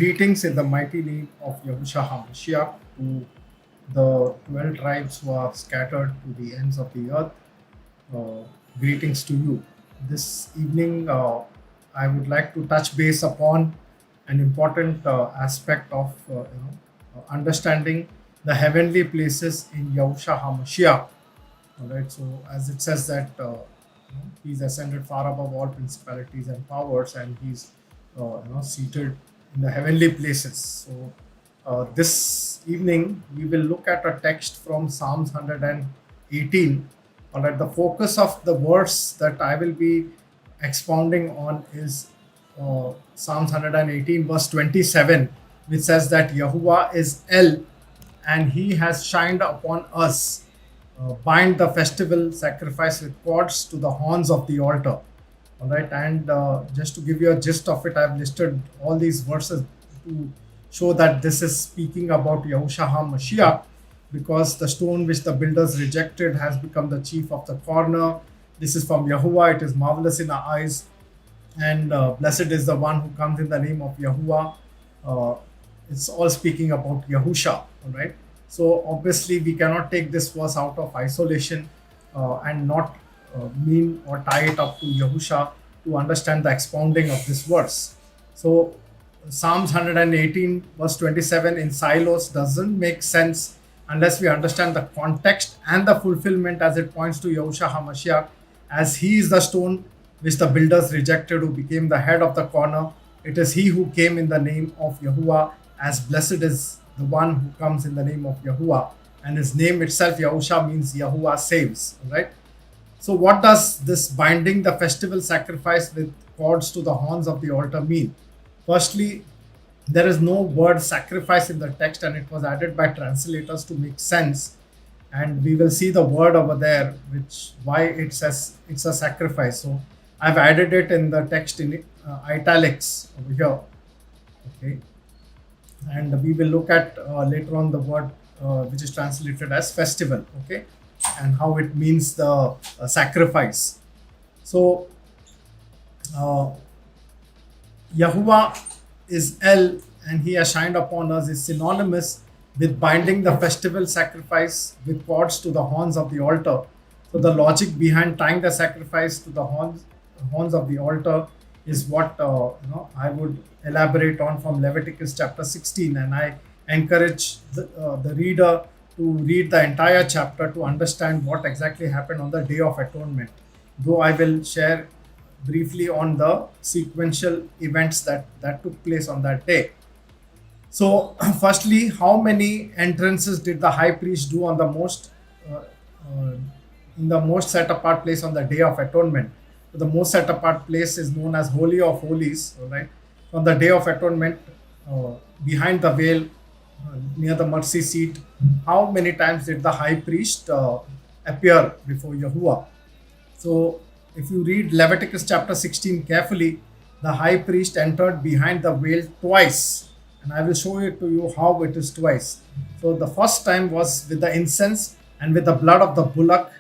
Greetings in the mighty name of Yahusha Himself to the 12 tribes who are scattered to the ends of the earth. Uh, Greetings to you. This evening, I would like to touch base upon an important aspect of understanding the heavenly places in Yahusha HaMashiach. All right. So, as it says that he's ascended far above all principalities and powers, and he's seated in the heavenly places. So, this evening we will look at a text from Psalms 118. All right. The focus of the verse that I will be expounding on is Psalms 118, verse 27, which says that Yahuwah is El, and He has shined upon us. Bind the festival sacrifice with cords to the horns of the altar. All right, and just to give you a gist of it, I've listed all these verses to show that this is speaking about Yahusha HaMashiach, because the stone which the builders rejected has become the chief of the corner. This is from Yahuwah. It is marvelous in our eyes, and blessed is the one who comes in the name of Yahuwah. Uh, it's all speaking about Yahusha, all right? So obviously we cannot take this verse out of isolation and not mean or tie it up to Yahusha to understand the expounding of this verse. So Psalms 118 verse 27 in silos doesn't make sense unless we understand the context and the fulfillment, as it points to Yahusha HaMashiach, as he is the stone which the builders rejected, who became the head of the corner. It is he who came in the name of Yahuwah, as blessed is the one who comes in the name of Yahuwah. And his name itself, Yahusha, means Yahuwah saves. Right? So, what does this binding the festival sacrifice with cords to the horns of the altar mean? Firstly, there is no word sacrifice in the text, and it was added by translators to make sense. And we will see the word over there, which why it says it's a sacrifice. So I've added it in the text in italics over here. Okay, and we will look at later on the word which is translated as festival. Okay, and how it means the sacrifice. So uh, Yahuwah is El, and he has shined upon us is synonymous with binding the festival sacrifice with cords to the horns of the altar. So the logic behind tying the sacrifice to the horns of the altar is what I would elaborate on from Leviticus chapter 16, and I encourage the reader to read the entire chapter to understand what exactly happened on the Day of Atonement. Though I will share briefly on the sequential events that took place on that day. So, firstly, how many entrances did the high priest do on the most uh, uh, in the most set apart place on the Day of Atonement? So the most set apart place is known as Holy of Holies. All right, on the Day of Atonement, behind the veil, near the mercy seat, how many times did the high priest appear before Yahuwah? So, if you read Leviticus chapter 16 carefully, the high priest entered behind the veil twice. And I will show it to you how it is twice. So, the first time was with the incense and with the blood of the bullock,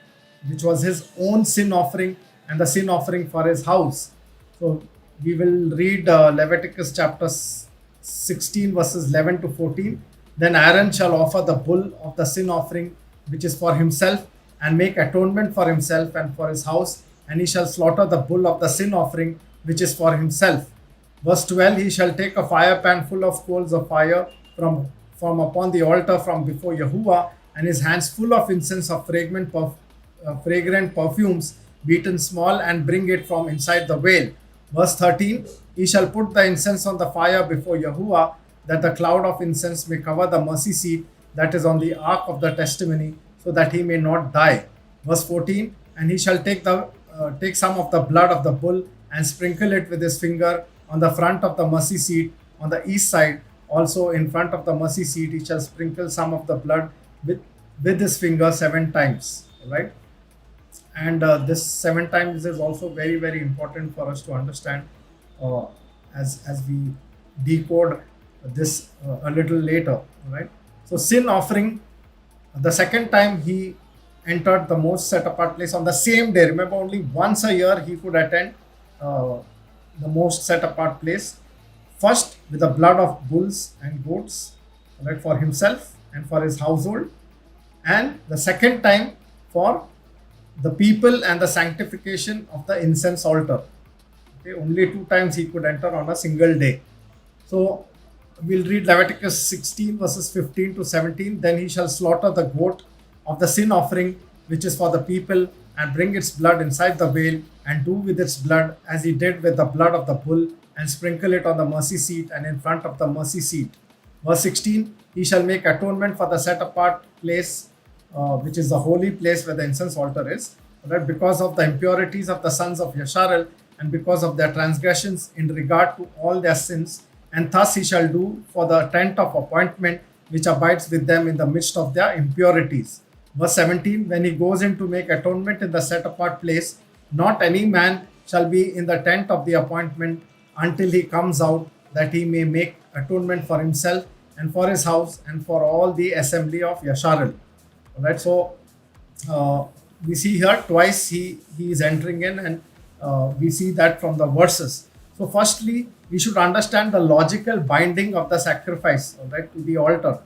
which was his own sin offering and the sin offering for his house. So, we will read Leviticus chapter 16, verses 11 to 14. Then Aaron shall offer the bull of the sin offering, which is for himself, and make atonement for himself and for his house, and he shall slaughter the bull of the sin offering, which is for himself. Verse 12, he shall take a fire pan full of coals of fire from upon the altar from before Yahuwah, and his hands full of incense of fragrant perfumes, beaten small, and bring it from inside the veil. Verse 13, he shall put the incense on the fire before Yahuwah, that the cloud of incense may cover the mercy seat that is on the ark of the testimony, so that he may not die. Verse 14, and he shall take some of the blood of the bull and sprinkle it with his finger on the front of the mercy seat on the east side. Also in front of the mercy seat, he shall sprinkle some of the blood with his finger 7 times. Right? And this 7 times is also very, very important for us to understand uh, as we decode this a little later. Right? So sin offering, the second time he entered the most set apart place on the same day. Remember, only once a year he could attend uh, the most set apart place. first with the blood of bulls and goats, right, for himself and for his household, and the second time for the people and the sanctification of the incense altar. Okay, only two times he could enter on a single day. So we'll read Leviticus 16 verses 15 to 17. Then he shall slaughter the goat of the sin offering, which is for the people, and bring its blood inside the veil, and do with its blood as he did with the blood of the bull, and sprinkle it on the mercy seat and in front of the mercy seat. Verse 16, he shall make atonement for the set apart place, which is the holy place where the incense altar is, right, because of the impurities of the sons of Yasharal, and because of their transgressions in regard to all their sins. And thus he shall do for the tent of appointment, which abides with them in the midst of their impurities. Verse 17, when he goes in to make atonement in the set apart place, not any man shall be in the tent of the appointment until he comes out, that he may make atonement for himself and for his house and for all the assembly of Yasharal. Alright, so we see here twice he is entering in, and we see that from the verses. So firstly, we should understand the logical binding of the sacrifice, right, to the altar.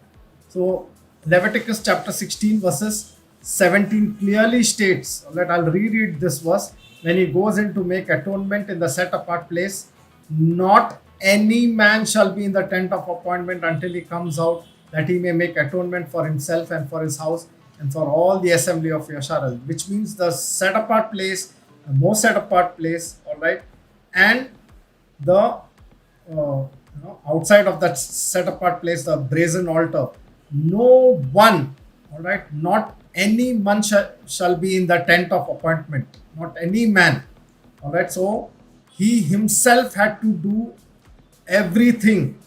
So Leviticus chapter 16 verses 17 clearly states, right, I'll reread this verse, when he goes in to make atonement in the set apart place, not any man shall be in the tent of appointment until he comes out, that he may make atonement for himself and for his house and for all the assembly of Yasharal, which means the set apart place, the most set apart place, all right, and the outside of that set apart place, the brazen altar. No one, all right, not any man shall be in the tent of appointment, not any man, all right. So he himself had to do everything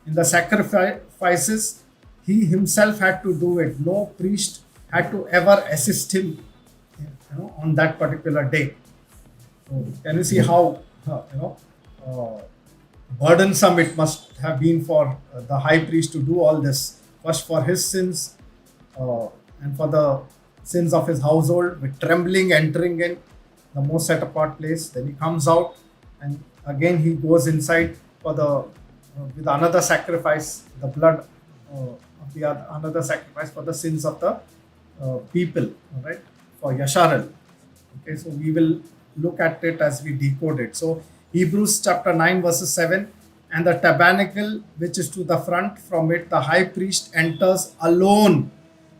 in the sacrifices. He himself had to do it. No priest had to ever assist him, on that particular day. So can you see how burdensome it must have been for the high priest to do all this, first for his sins and for the sins of his household, with trembling entering in the most set apart place. Then he comes out, and again he goes inside for the with another sacrifice, the blood of the another sacrifice for the sins of the people, all right, for Yasharal. Okay, so we will look at it as we decode it. So Hebrews chapter 9 verses 7, and the tabernacle which is to the front, from it the high priest enters alone.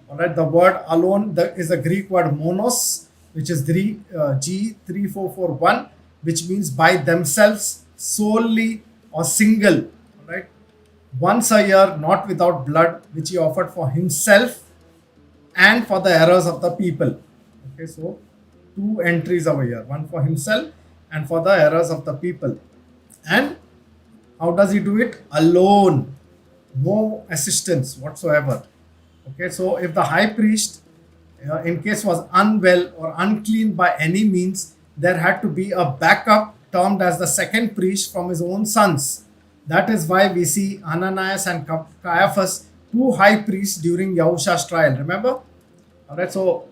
All right, the word alone is the Greek word monos, which is G3441, which means by themselves, solely, or single. All right, once a year, not without blood, which he offered for himself and for the errors of the people. Okay, so two entries over here, one for himself and for the errors of the people. And how does he do it? Alone, no assistance whatsoever. Okay, so if the high priest in case was unwell or unclean by any means, there had to be a backup termed as the second priest from his own sons. That is why we see Ananias and Caiaphas, two high priests during Yahusha's trial. Remember? All right, so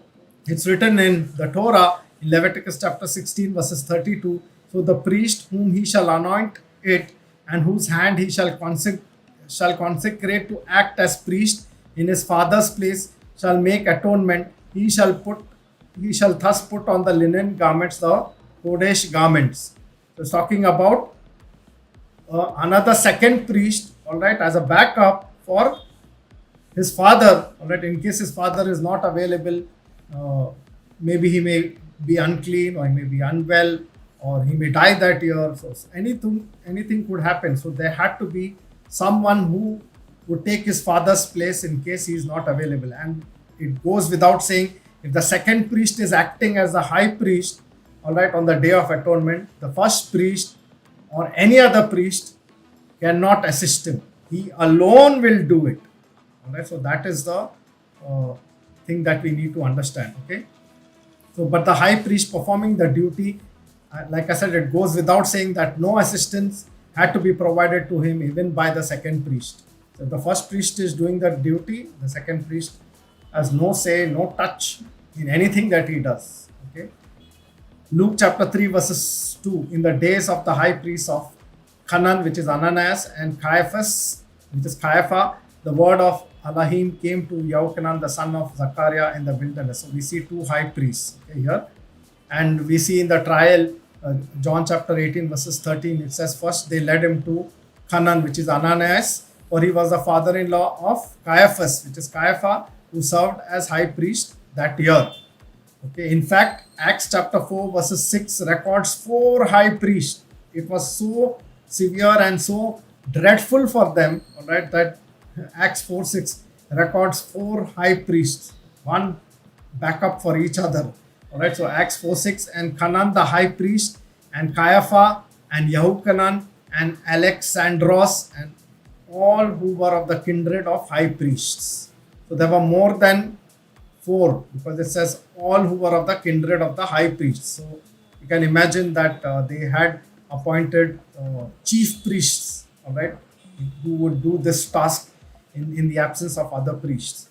it's written in the Torah in Leviticus chapter 16 verses 32. So the priest whom he shall anoint it, and whose hand he shall consecrate to act as priest in his father's place, shall make atonement. He shall thus put on the linen garments, the Kodesh garments. So it's talking about another second priest, all right, as a backup for his father, all right, in case his father is not available. Maybe he may be unclean, or he may be unwell, or he may die that year. So anything could happen. So there had to be someone who would take his father's place in case he is not available. And it goes without saying, if the second priest is acting as the high priest, all right, on the Day of Atonement, the first priest or any other priest cannot assist him. He alone will do it. All right, so that is the thing that we need to understand. Okay, so but the high priest performing the duty, like I said, it goes without saying that no assistance had to be provided to him even by the second priest. So the first priest is doing the duty, the second priest has no say, no touch in anything that he does. Okay. Luke chapter 3 verses 2, in the days of the high priest of Hanan, which is Ananias, and Caiaphas, which is Caiapha. The word of Alahim came to Yochanan, the son of Zachariah, in the wilderness. So we see two high priests, okay, here. And we see in the trial, John chapter 18, verses 13, it says, first they led him to Hanan, which is Ananias, for he was the father-in-law of Caiaphas, which is Caiapha, who served as high priest that year. Okay, in fact, Acts chapter 4, verses 6 records 4 high priests. It was so severe and so dreadful for them, all right, that Acts 4:6 records 4 high priests, one backup for each other. All right, so Acts 4:6, and Hanan the high priest, and Caiapha, and Yehochanan, and Alexandros, and all who were of the kindred of high priests. So there were more than 4, because it says all who were of the kindred of the high priests. So you can imagine that they had appointed chief priests, all right, who would do this task in the absence of other priests.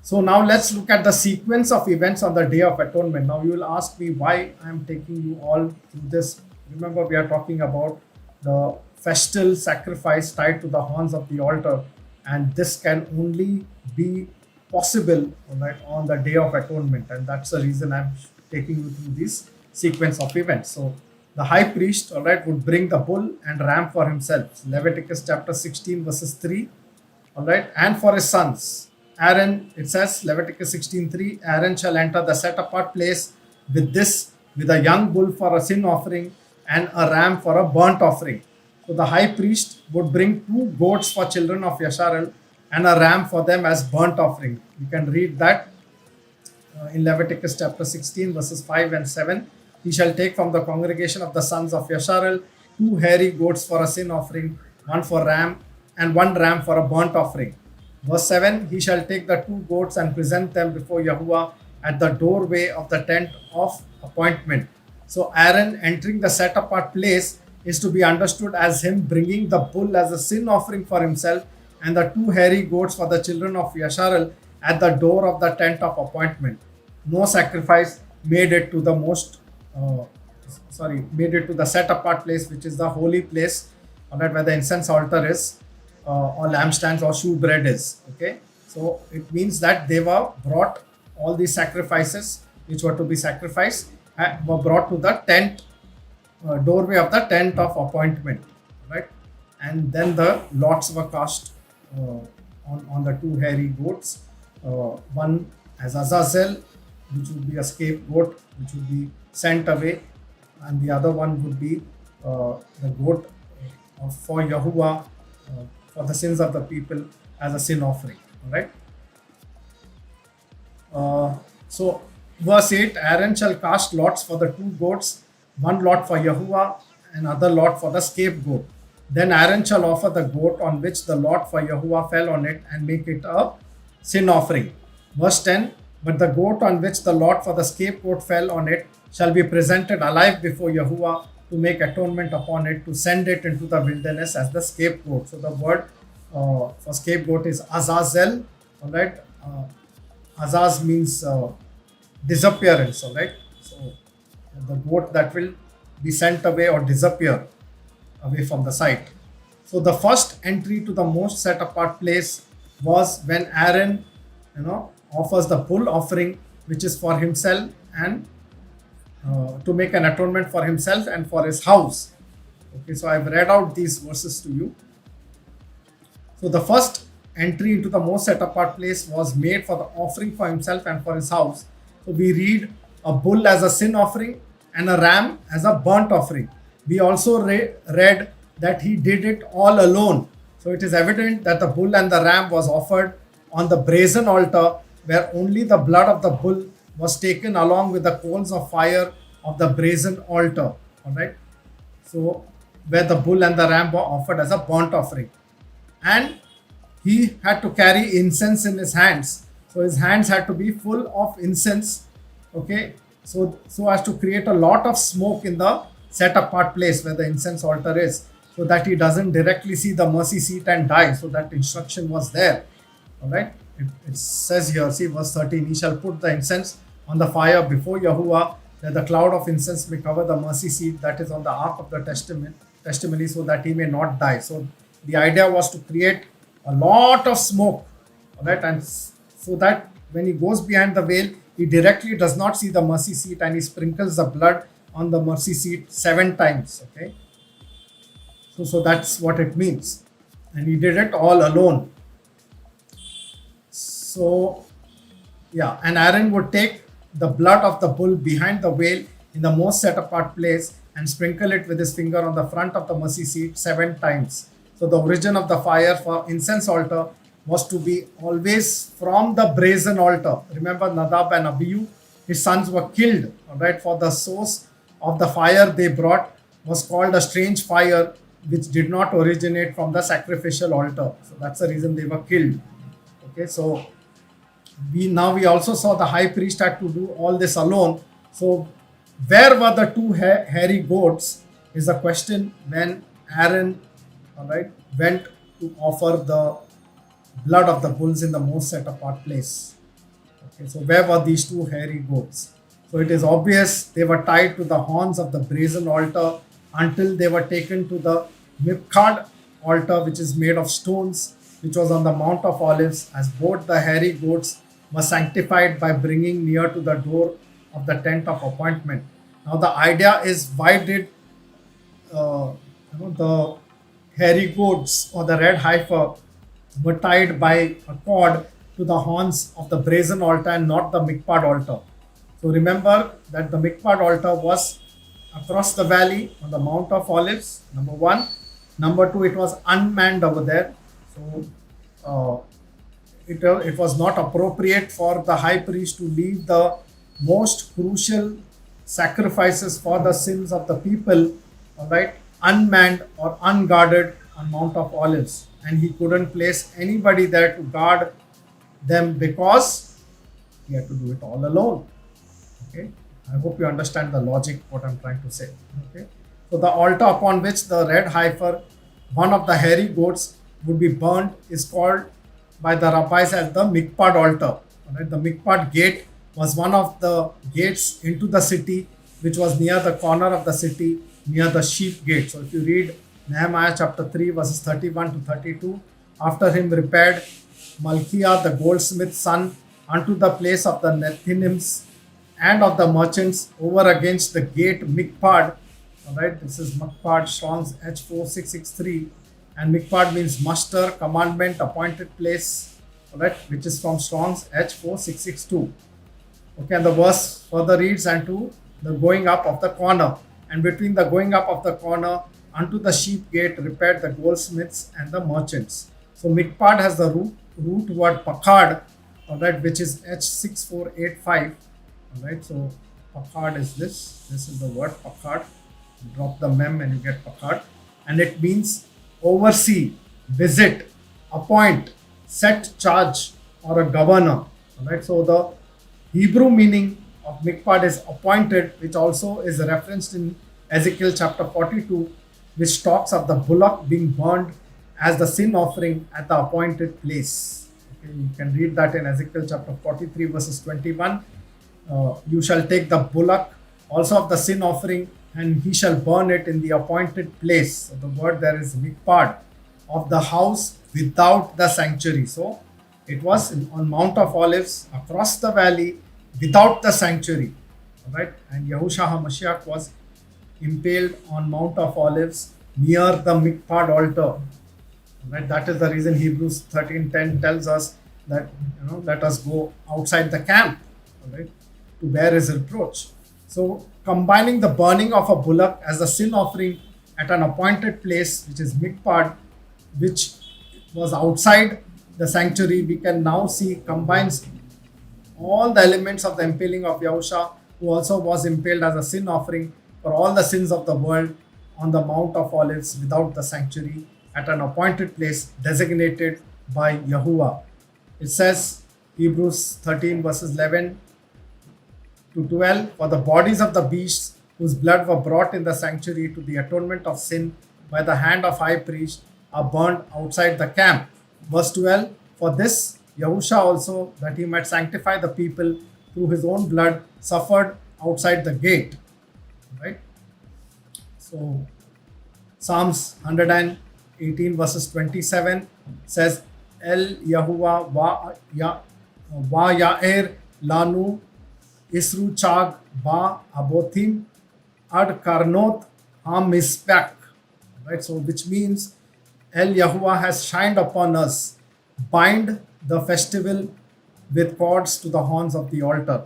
So now let's look at the sequence of events on the Day of Atonement. Now you will ask me why I am taking you all through this. Remember, we are talking about the festal sacrifice tied to the horns of the altar, and this can only be possible, all right, on the Day of Atonement, and that's the reason I'm taking you through this sequence of events. So the high priest, all right, would bring the bull and ram for himself. Leviticus chapter 16, verses 3, all right, and for his sons. Aaron, it says, Leviticus 16:3, Aaron shall enter the set apart place with a young bull for a sin offering and a ram for a burnt offering. So the high priest would bring 2 goats for children of Yasharal and a ram for them as burnt offering. You can read that in Leviticus chapter 16, verses 5 and 7. He shall take from the congregation of the sons of Yasharal 2 hairy goats for a sin offering, one for ram and 1 ram for a burnt offering. Verse 7, he shall take the 2 goats and present them before Yahuwah at the doorway of the tent of appointment. So Aaron entering the set apart place is to be understood as him bringing the bull as a sin offering for himself and the 2 hairy goats for the children of Yasharal at the door of the tent of appointment. No sacrifice made it to the set apart place, which is the holy place, right, where the incense altar is, or lampstands or shewbread is. Okay, so it means that they were brought, all these sacrifices which were to be sacrificed were brought to the tent, doorway of the tent of appointment, right? And then the lots were cast on the 2 hairy goats, one as Azazel, which would be a scapegoat, which would be sent away, and the other one would be the goat for Yahuwah, for the sins of the people as a sin offering. All right. So verse 8, Aaron shall cast lots for the 2 goats, 1 lot for Yahuwah, another lot for the scapegoat. Then Aaron shall offer the goat on which the lot for Yahuwah fell on it and make it a sin offering. Verse 10, but the goat on which the lot for the scapegoat fell on it shall be presented alive before Yahuwah to make atonement upon it, to send it into the wilderness as the scapegoat. So the word for scapegoat is Azazel, all right. Azaz means disappearance, all right. So the goat that will be sent away or disappear away from the site. So the first entry to the most set apart place was when Aaron, offers the bull offering, which is for himself and to make an atonement for himself and for his house. Okay, so I've read out these verses to you. So the first entry into the most set apart place was made for the offering for himself and for his house. So we read a bull as a sin offering and a ram as a burnt offering. We also read that he did it all alone. So it is evident that the bull and the ram was offered on the brazen altar, where only the blood of the bull was taken along with the coals of fire of the brazen altar. All right. So where the bull and the ram were offered as a burnt offering. And he had to carry incense in his hands. So his hands had to be full of incense. Okay. So as to create a lot of smoke in the set apart place where the incense altar is, so that he doesn't directly see the mercy seat and die. So that instruction was there. All right. It says here, see verse 13, he shall put the incense on the fire before Yahuwah, that the cloud of incense may cover the mercy seat that is on the ark of the testament, testimony so that he may not die. So the idea was to create a lot of smoke, all right, and so that when he goes behind the veil, he directly does not see the mercy seat, and he sprinkles the blood on the mercy seat 7 times. Okay, so that's what it means, and he did it all alone. So yeah, and Aaron would take the blood of the bull behind the veil in the most set apart place and sprinkle it with his finger on the front of the mercy seat 7 times. So the origin of the fire for incense altar was to be always from the brazen altar. Remember Nadab and Abihu, his sons were killed, all right, for the source of the fire they brought was called a strange fire, which did not originate from the sacrificial altar. So that's the reason they were killed. Okay, so we also saw the high priest had to do all this alone. So where were the two hairy goats is the question when Aaron, all right, went to offer the blood of the bulls in the most set apart place. Okay, so where were these two hairy goats? So it is obvious they were tied to the horns of the brazen altar until they were taken to the Mipkad altar, which is made of stones, which was on the Mount of Olives, as both the hairy goats were sanctified by bringing near to the door of the tent of appointment. Now the idea is, why did the hairy goats or the red heifer were tied by a cord to the horns of the brazen altar and not the Mikpad altar? So remember that the Mikpad altar was across the valley on the Mount of Olives, number one. Number two, it was unmanned over there. So it was not appropriate for the high priest to leave the most crucial sacrifices for the sins of the people, all right, unmanned or unguarded on Mount of Olives. And he couldn't place anybody there to guard them because he had to do it all alone. Okay, I hope you understand the logic, what I'm trying to say. Okay, so the altar upon which the red heifer, one of the hairy goats, would be burned is called by the rabbis as the Mikpad altar. Right? The Mikpad gate was one of the gates into the city, which was near the corner of the city, near the sheep gate. So if you read Nehemiah chapter 3, verses 31 to 32, after him repaired Malchiah, the goldsmith's son, unto the place of the Nethinims and of the merchants over against the gate Mikpad. All right, this is Mikpad, Strong's H4663, and Mikpad means muster, commandment, appointed place, all right, which is from Strong's H4662. Okay, and the verse further reads, and to the going up of the corner, and between the going up of the corner unto the sheep gate repaired the goldsmiths and the merchants. So Mikpad has the root word pakad, all right, which is H6485. All right, so pakad is this. This is the word pakad. Drop the mem and you get pakad, and it means oversee, visit, appoint, set charge, or a governor. All right, so the Hebrew meaning of Mikpad is appointed, which also is referenced in Ezekiel chapter 42, which talks of the bullock being burned as the sin offering at the appointed place. Okay, you can read that in Ezekiel chapter 43, verses 21. You shall take the bullock also of the sin offering, and he shall burn it in the appointed place. So the word there is Mikpad, of the house without the sanctuary. So it was on Mount of Olives across the valley without the sanctuary. All right, and Yahusha Mashiyach was impaled on Mount of Olives near the Mikpad altar. All right, that is the reason Hebrews 13:10 tells us that, let us go outside the camp, all right, to bear his reproach. So combining the burning of a bullock as a sin offering at an appointed place, which is Mikpad, which was outside the sanctuary, we can now see combines all the elements of the impaling of Yahusha, who also was impaled as a sin offering for all the sins of the world on the Mount of Olives without the sanctuary at an appointed place designated by Yahuwah. It says, Hebrews 13 verses 11 to 12, for the bodies of the beasts whose blood were brought in the sanctuary to the atonement of sin by the hand of high priest are burned outside the camp. Verse 12, for this Yahusha also, that he might sanctify the people through his own blood, suffered outside the gate. Right? So Psalms 118 verses 27 says, El Yahuwah wa Ya'er Lanu Isru Chag ba Abothim ad Karnot ha right? So, which means El Yahuwah has shined upon us. Bind the festival with cords to the horns of the altar.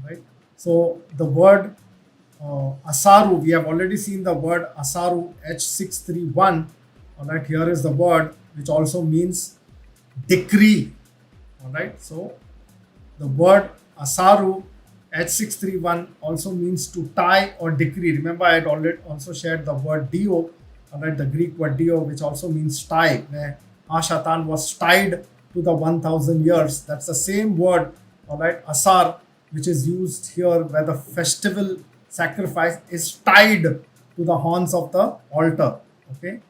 Right? So, the word Asaru, we have already seen the word Asaru, H631. All right, here is the word which also means decree. All right, so the word Asaru, H631, also means to tie or decree. Remember, I had already also shared the word dio, all right, the Greek word dio, which also means tie, where Ashatan was tied to the 1000 years. That's the same word, all right, Asar, which is used here where the festival sacrifice is tied to the horns of the altar. Okay,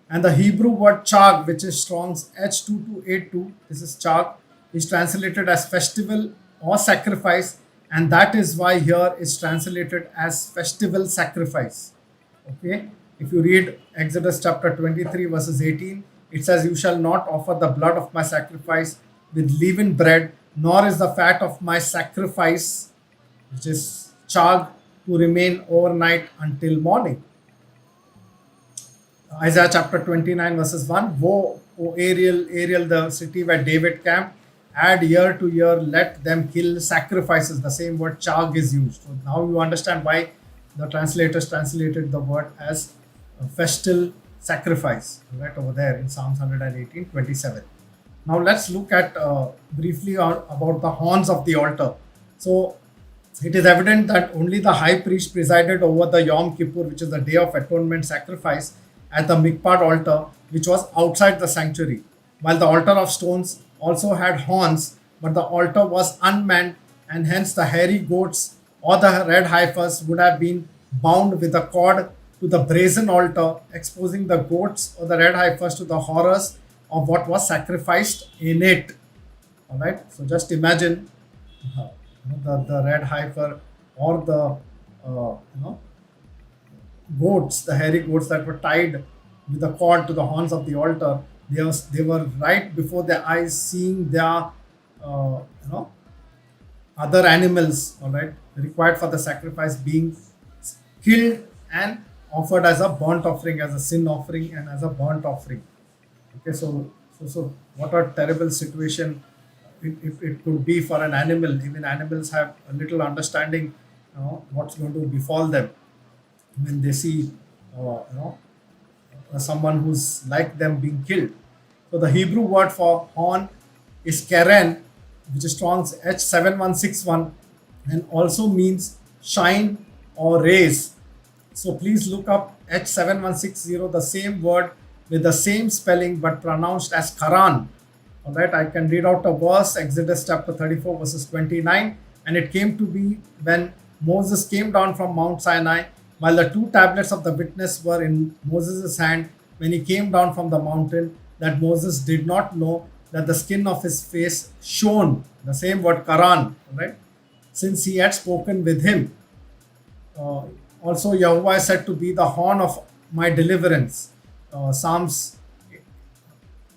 and the Hebrew word chag, which is Strong's H2282, this is chag, is translated as festival or sacrifice, and that is why here is translated as festival sacrifice. Okay, if you read Exodus chapter 23 verses 18, it says, You shall not offer the blood of my sacrifice with leavened bread, nor is the fat of my sacrifice, which is chag, to remain overnight until morning. Isaiah chapter 29 verses 1, Woe, O Ariel, the city where David camped, add year to year, let them kill sacrifices. The same word chag is used. So now you understand why the translators translated the word as festal sacrifice, right over there in Psalms 118:27. Now let's look at briefly about the horns of the altar. So it is evident that only the high priest presided over the Yom Kippur, which is the Day of Atonement sacrifice, at the Mikpad altar, which was outside the sanctuary, while the altar of stones also had horns, but the altar was unmanned, and hence the hairy goats or the red heifers would have been bound with a cord to the brazen altar, exposing the goats or the red heifers to the horrors of what was sacrificed in it. All right, so just imagine the red heifer or the goats, the hairy goats that were tied with a cord to the horns of the altar. They were right before their eyes, seeing their other animals, all right, required for the sacrifice being killed and offered as a burnt offering, as a sin offering, and as a burnt offering. Okay, so what a terrible situation it could be for an animal. Even animals have a little understanding, what's going to befall them when they see, someone who's like them being killed. So the Hebrew word for horn is keren, which is Strong's H7161, and also means shine or raise. So please look up H7160, the same word with the same spelling but pronounced as Quran. All right, I can read out a verse, Exodus chapter 34 verses 29. And it came to be when Moses came down from Mount Sinai, while the two tablets of the witness were in Moses' hand, when he came down from the mountain, that Moses did not know that the skin of his face shone, the same word Quran, right? Since he had spoken with him. Also, Yahuwah is said to be the horn of my deliverance. Psalms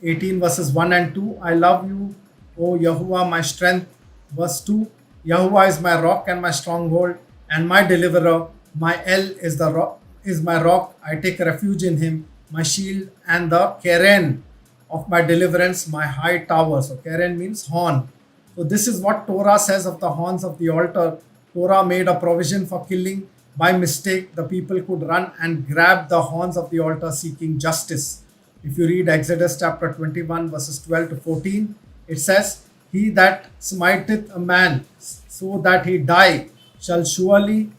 18 verses 1 and 2. I love you, O Yahuwah, my strength. Verse 2. Yahuwah is my rock and my stronghold and my deliverer. My El is the rock, is my rock. I take refuge in him, my shield and the keren of my deliverance, my high tower. So keren means horn. So this is what Torah says of the horns of the altar. Torah made a provision for killing. By mistake, the people could run and grab the horns of the altar seeking justice. If you read Exodus chapter 21 verses 12 to 14, it says, He that smiteth a man so that he die shall surely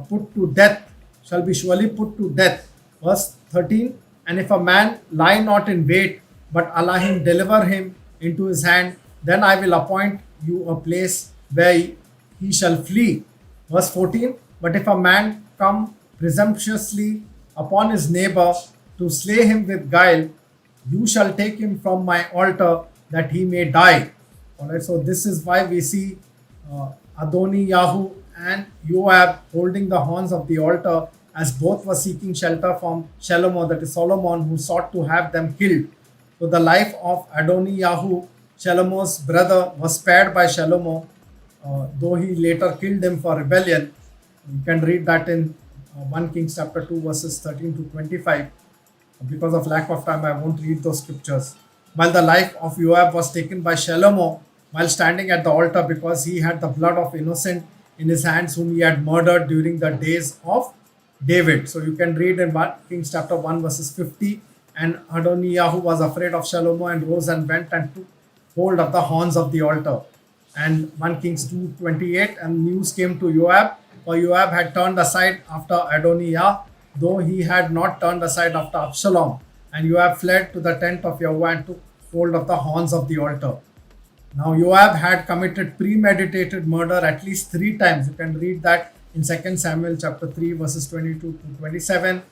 put to death, shall be surely put to death. Verse 13, and if a man lie not in wait, but Alahim deliver him into his hand, then I will appoint you a place where he shall flee. Verse 14, but if a man come presumptuously upon his neighbor to slay him with guile, you shall take him from my altar that he may die. All right, so this is why we see Adoni Yahu and Joab holding the horns of the altar as both were seeking shelter from Shalomo, that is Solomon, who sought to have them killed. So the life of Adoniyahu, Shalomo's brother, was spared by Shalomo, though he later killed him for rebellion. You can read that in 1 Kings chapter 2 verses 13 to 25. Because of lack of time, I won't read those scriptures. While the life of Joab was taken by Shalomo while standing at the altar, because he had the blood of innocent in his hands whom he had murdered during the days of David. So you can read in 1 Kings chapter 1 verses 50. And Adoniyahu was afraid of Shalomo and rose and went and took hold of the horns of the altar. And 1 Kings 2:28, and news came to Joab, for Joab had turned aside after Adonijah, though he had not turned aside after Absalom. And Joab fled to the tent of Yahweh and took hold of the horns of the altar. Now Joab had committed premeditated murder at least 3 times. You can read that in 2 Samuel chapter 3 verses 22 to 27,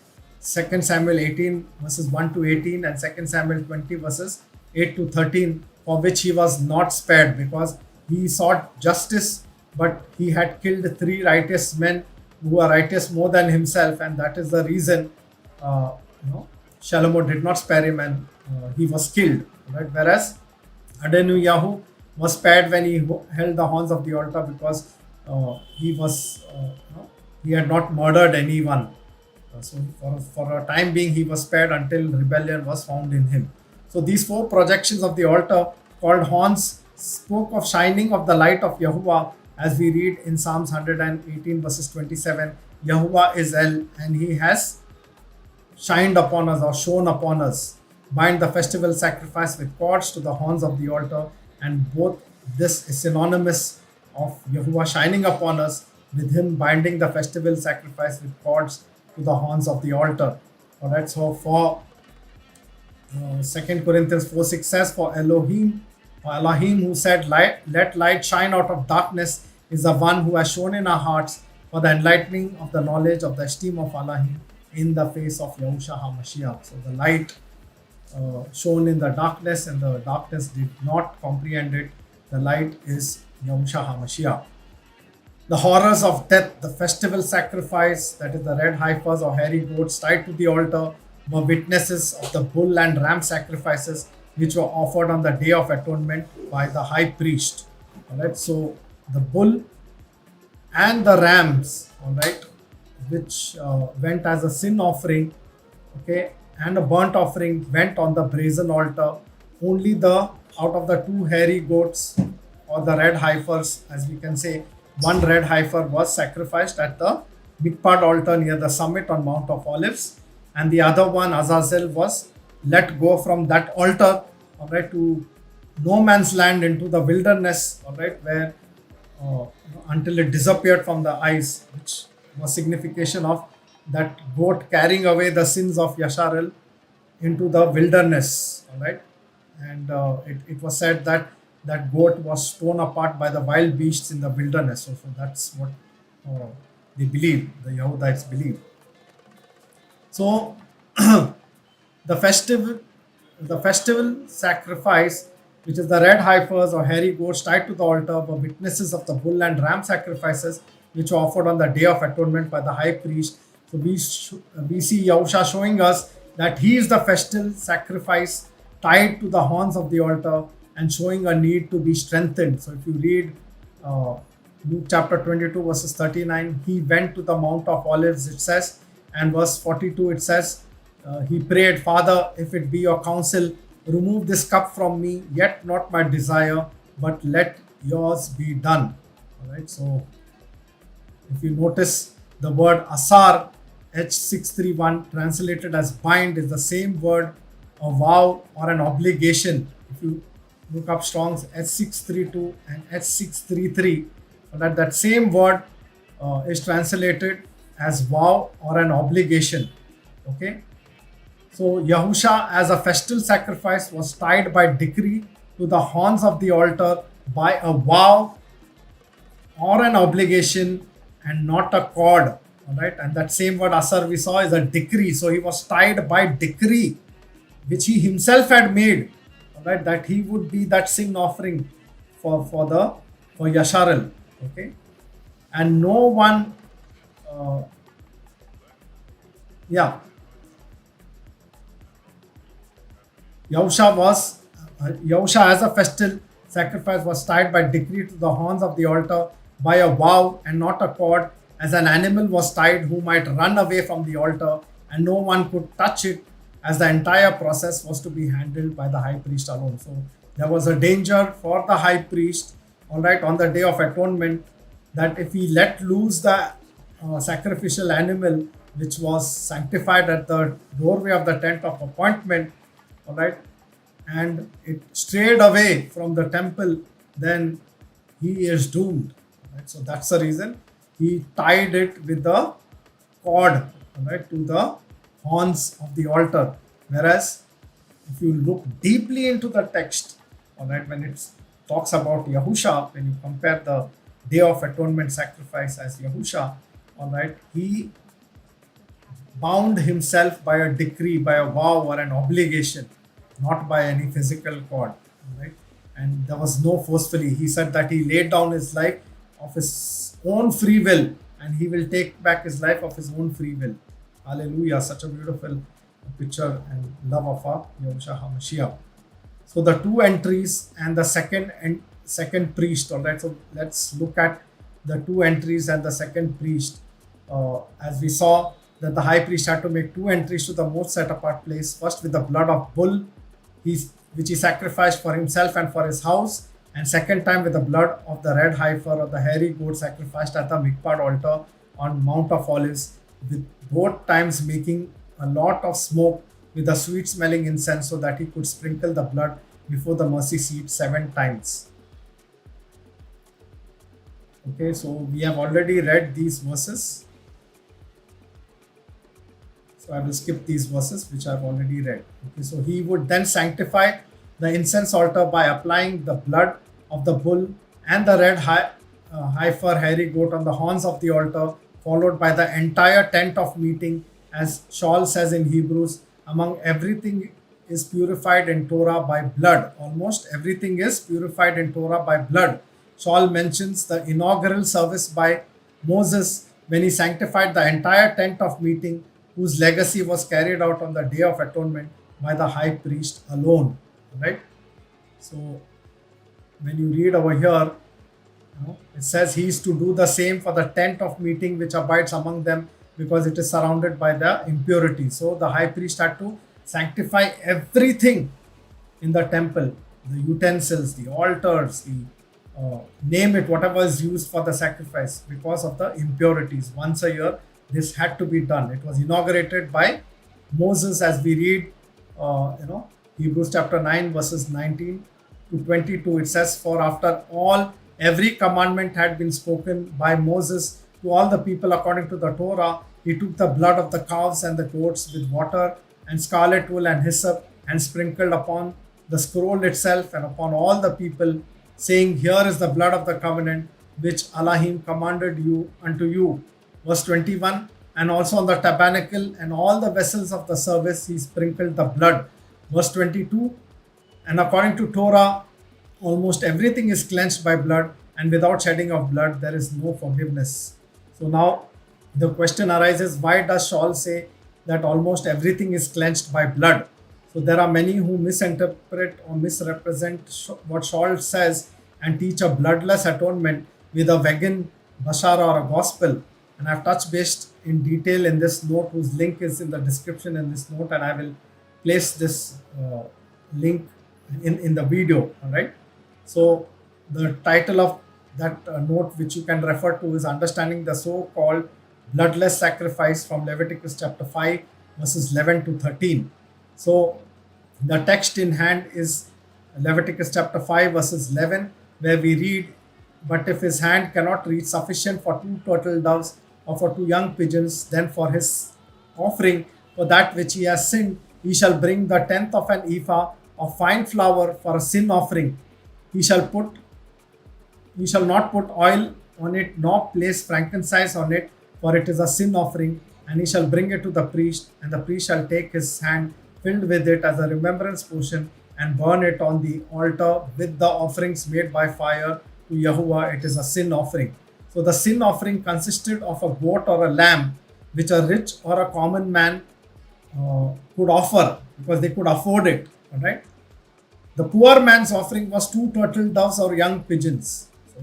2 Samuel 18 verses 1 to 18, and 2 Samuel 20 verses 8 to 13, for which he was not spared, because he sought justice, but he had killed 3 righteous men who were righteous more than himself, and that is the reason Shalomo did not spare him, and he was killed. Right? Whereas Adoniyahu was spared when he held the horns of the altar, because he had not murdered anyone. So for a time being, he was spared until rebellion was found in him. So these 4 projections of the altar called horns spoke of shining of the light of Yahuwah, as we read in Psalms 118 verses 27. Yahuwah is El, and he has shined upon us or shone upon us. Bind the festival sacrifice with cords to the horns of the altar, and both this is synonymous of Yahuwah shining upon us with him binding the festival sacrifice with cords to the horns of the altar. Alright, so for 2 Corinthians 4:6 says, for Elohim who said, let light shine out of darkness, is the one who has shown in our hearts for the enlightening of the knowledge of the esteem of Elohim in the face of Yahusha HaMashiach. So the light shone in the darkness, and the darkness did not comprehend it. The light is Yahusha HaMashiach. The horrors of death, the festival sacrifice, that is the red heifers or hairy goats tied to the altar, were witnesses of the bull and ram sacrifices which were offered on the Day of Atonement by the high priest. Alright, so the bull and the rams, alright, which went as a sin offering, okay, and a burnt offering went on the brazen altar. Only out of the 2 hairy goats or the red heifers, as we can say, 1 red heifer was sacrificed at the Mikpad altar near the summit on Mount of Olives, and the other one, Azazel, was let go from that altar, alright, to no man's land, into the wilderness, alright, where until it disappeared from the eyes, which was signification of that goat carrying away the sins of Yasharal into the wilderness, alright. And it was said that that goat was torn apart by the wild beasts in the wilderness. So that's what they believe, the Yahudites believe. So the festival sacrifice, which is the red heifers or hairy goats tied to the altar, were witnesses of the bull and ram sacrifices which were offered on the Day of Atonement by the high priest. So we see Yahusha showing us that he is the festal sacrifice tied to the horns of the altar, and showing a need to be strengthened. So if you read Luke chapter 22 verses 39, he went to the Mount of Olives, it says, and verse 42 it says, he prayed, Father, if it be your counsel, remove this cup from me, yet not my desire, but let yours be done. All right, so if you notice, the word asar, H631, translated as bind, is the same word, a vow or an obligation. If you look up Strong's H632 and H633, that same word is translated as vow or an obligation. Okay, so Yahusha as a festal sacrifice was tied by decree to the horns of the altar by a vow or an obligation, and not a cord. All right, and that same word asar we saw is a decree. So he was tied by decree, which he himself had made. All right, that he would be that sin offering for Yasharal. Okay, and no one Yeah, Yahusha was Yahusha as a festal sacrifice was tied by decree to the horns of the altar by a vow and not a cord, as an animal was tied who might run away from the altar, and no one could touch it, as the entire process was to be handled by the high priest alone. So there was a danger for the high priest, all right, on the day of atonement, that if he let loose the sacrificial animal which was sanctified at the doorway of the tent of appointment, all right, and it strayed away from the temple, then he is doomed. Right? So that's the reason he tied it with the cord, all right, to the horns of the altar. Whereas if you look deeply into the text, all right, when it talks about Yahusha, when you compare the Day of Atonement sacrifice as Yahusha, all right, he bound himself by a decree, by a vow or an obligation, not by any physical cord, right? And there was no forcefully. He said that he laid down his life of his own free will, and he will take back his life of his own free will. Hallelujah! Such a beautiful picture and love of our Yahusha HaMashiach. So the two entries and the second priest. All right. So let's look at the two entries and the second priest. As we saw that the high priest had to make two entries to the most set apart place. First with the blood of bull, which he sacrificed for himself and for his house, and second time with the blood of the red heifer or the hairy goat sacrificed at the mikvah altar on Mount of Olives, with both times making a lot of smoke with a sweet smelling incense so that he could sprinkle the blood before the mercy seat 7 times. Okay, so we have already read these verses. So I will skip these verses which I've already read. Okay, so he would then sanctify the incense altar by applying the blood of the bull and the red heifer hairy goat on the horns of the altar, followed by the entire tent of meeting, as Shaul says in Hebrews, among everything is purified in Torah by blood. Almost everything is purified in Torah by blood. Shaul mentions the inaugural service by Moses when he sanctified the entire tent of meeting, whose legacy was carried out on the Day of Atonement by the high priest alone. Right? So when you read over here, it says he is to do the same for the tent of meeting which abides among them, because it is surrounded by the impurity. So the high priest had to sanctify everything in the temple, the utensils, the altars, the name it, whatever is used for the sacrifice, because of the impurities. Once a year, this had to be done. It was inaugurated by Moses, as we read, Hebrews chapter 9, verses 19 to 22. It says, "For after all, every commandment had been spoken by Moses to all the people according to the Torah, he took the blood of the calves and the goats with water and scarlet wool and hyssop and sprinkled upon the scroll itself and upon all the people, saying, Here is the blood of the covenant which Alahim commanded you unto you." Verse 21, "And also on the tabernacle and all the vessels of the service he sprinkled the blood." Verse 22, "And according to Torah, almost everything is cleansed by blood, and without shedding of blood there is no forgiveness." So now the question arises, why does Shaul say that almost everything is cleansed by blood? So there are many who misinterpret or misrepresent what Shaul says and teach a bloodless atonement with a vegan bashara or a gospel. And I've touched base in detail in this note, whose link is in the description in this note, and I will place this link in the video. All right. So the title of that note, which you can refer to, is Understanding the So-Called Bloodless Sacrifice from Leviticus chapter 5, verses 11 to 13. So the text in hand is Leviticus chapter 5, verses 11, where we read, "But if his hand cannot reach sufficient for 2 turtle doves or for 2 young pigeons, then for his offering for that which he has sinned, he shall bring the tenth of an ephah of fine flour for a sin offering. He shall not put oil on it, nor place frankincense on it, for it is a sin offering. And he shall bring it to the priest, and the priest shall take his hand filled with it as a remembrance portion, and burn it on the altar with the offerings made by fire to Yahuwah. It is a sin offering." So the sin offering consisted of a goat or a lamb, which a rich or a common man could offer because they could afford it. All right. The poor man's offering was two turtle doves or young pigeons. So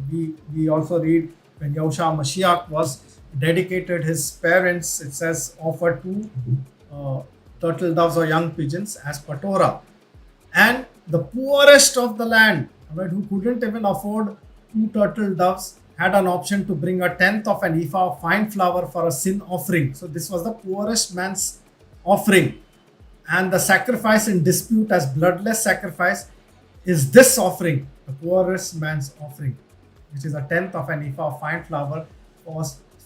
we also read when Yahusha Mashiyach was dedicated his parents, it says offer two uh, turtle doves or young pigeons as per Torah. And the poorest of the land, right, who couldn't even afford two turtle doves, had an option to bring a tenth of an ephah of fine flour for a sin offering. So this was the poorest man's offering. And the sacrifice in dispute as bloodless sacrifice is this offering, the poorest man's offering, which is a tenth of an ephah of fine flour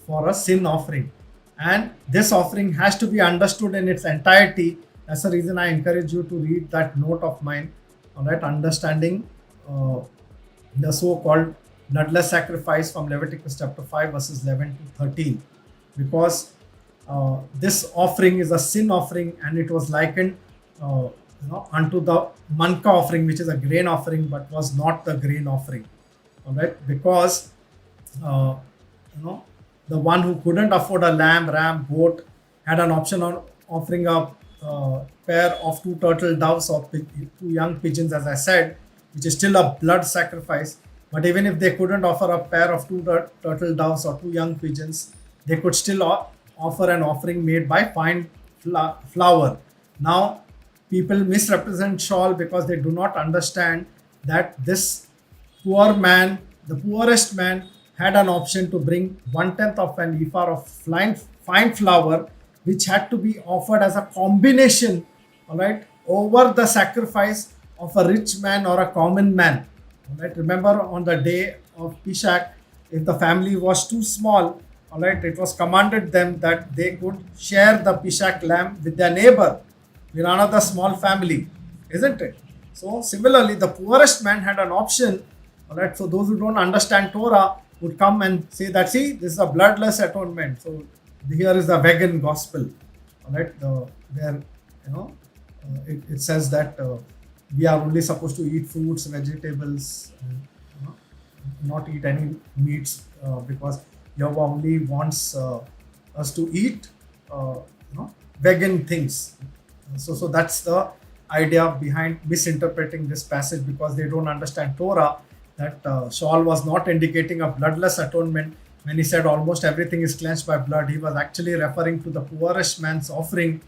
for a sin offering. And this offering has to be understood in its entirety. That's the reason I encourage you to read that note of mine, all right, understanding the so-called bloodless sacrifice from Leviticus chapter 5 verses 11 to 13, because this offering is a sin offering and it was likened unto the manka offering, which is a grain offering but was not the grain offering, all right, because uh, the one who couldn't afford a lamb, ram, goat had an option on offering a pair of two turtle doves or two young pigeons, as I said, which is still a blood sacrifice. But even if they couldn't offer a pair of two turtle doves or two young pigeons, they could still offer an offering made by fine flour. Now, people misrepresent shawl because they do not understand that this poor man, the poorest man, had an option to bring one tenth of an ephah of fine flour, which had to be offered as a combination, all right, over the sacrifice of a rich man or a common man. All right, remember on the day of Pishak, if the family was too small, all right, it was commanded them that they could share the Pishak lamb with their neighbor, with another small family, isn't it? So similarly, the poorest man had an option. All right, so those who don't understand Torah would come and say that, see, this is a bloodless atonement. So here is the vegan gospel. All right, where it says that we are only supposed to eat fruits, vegetables, not eat any meats because Yahweh only wants us to eat vegan things. So that's the idea behind misinterpreting this passage, because they don't understand Torah, that Saul was not indicating a bloodless atonement. When he said almost everything is cleansed by blood, he was actually referring to the poorest man's offering